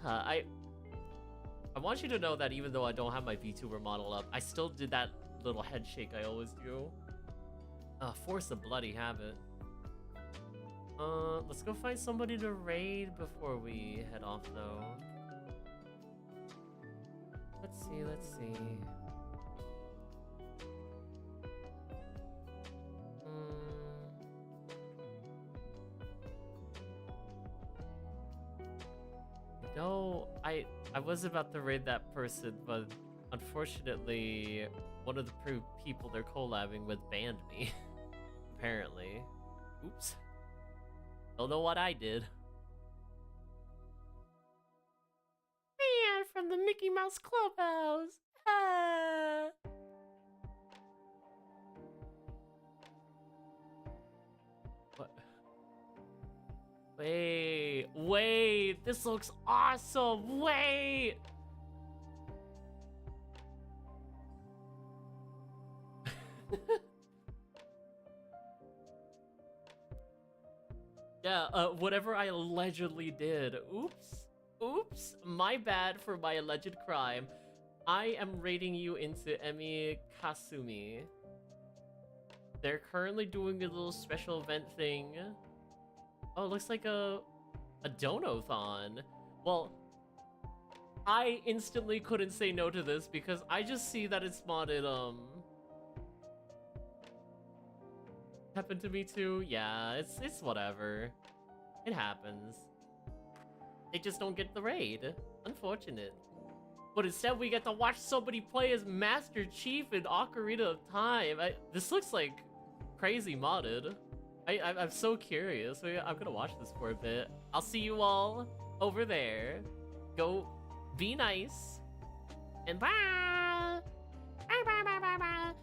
I want you to know that even though I don't have my VTuber model up, I still did that little head shake I always do. Force a bloody habit. Let's go find somebody to raid before we head off, though. Let's see, let's see. No, I was about to raid that person, but unfortunately, one of the people they're collabing with banned me. Apparently. Oops. Don't know what I did. Man from the Mickey Mouse Clubhouse. Ah. What? Wait, this looks awesome. Wait. Yeah, whatever I allegedly did. Oops, my bad for my alleged crime. I am rating you into Emi Kasumi. They're currently doing a little special event thing. Oh, it looks like a donathon. Well, I instantly couldn't say no to this because I just see that it's modded, happened to me too. Yeah, it's whatever. It happens. They just don't get the raid. Unfortunate. But instead we get to watch somebody play as Master Chief in Ocarina of Time. This looks like crazy modded. I'm so curious. I'm gonna watch this for a bit. I'll see you all over there. Go be nice. And bye! Bye bye bye bye bye!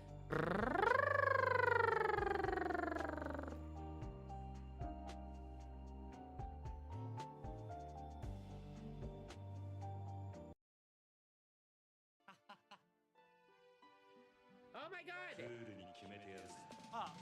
Oh my god! クールに決めてやるぜ。あ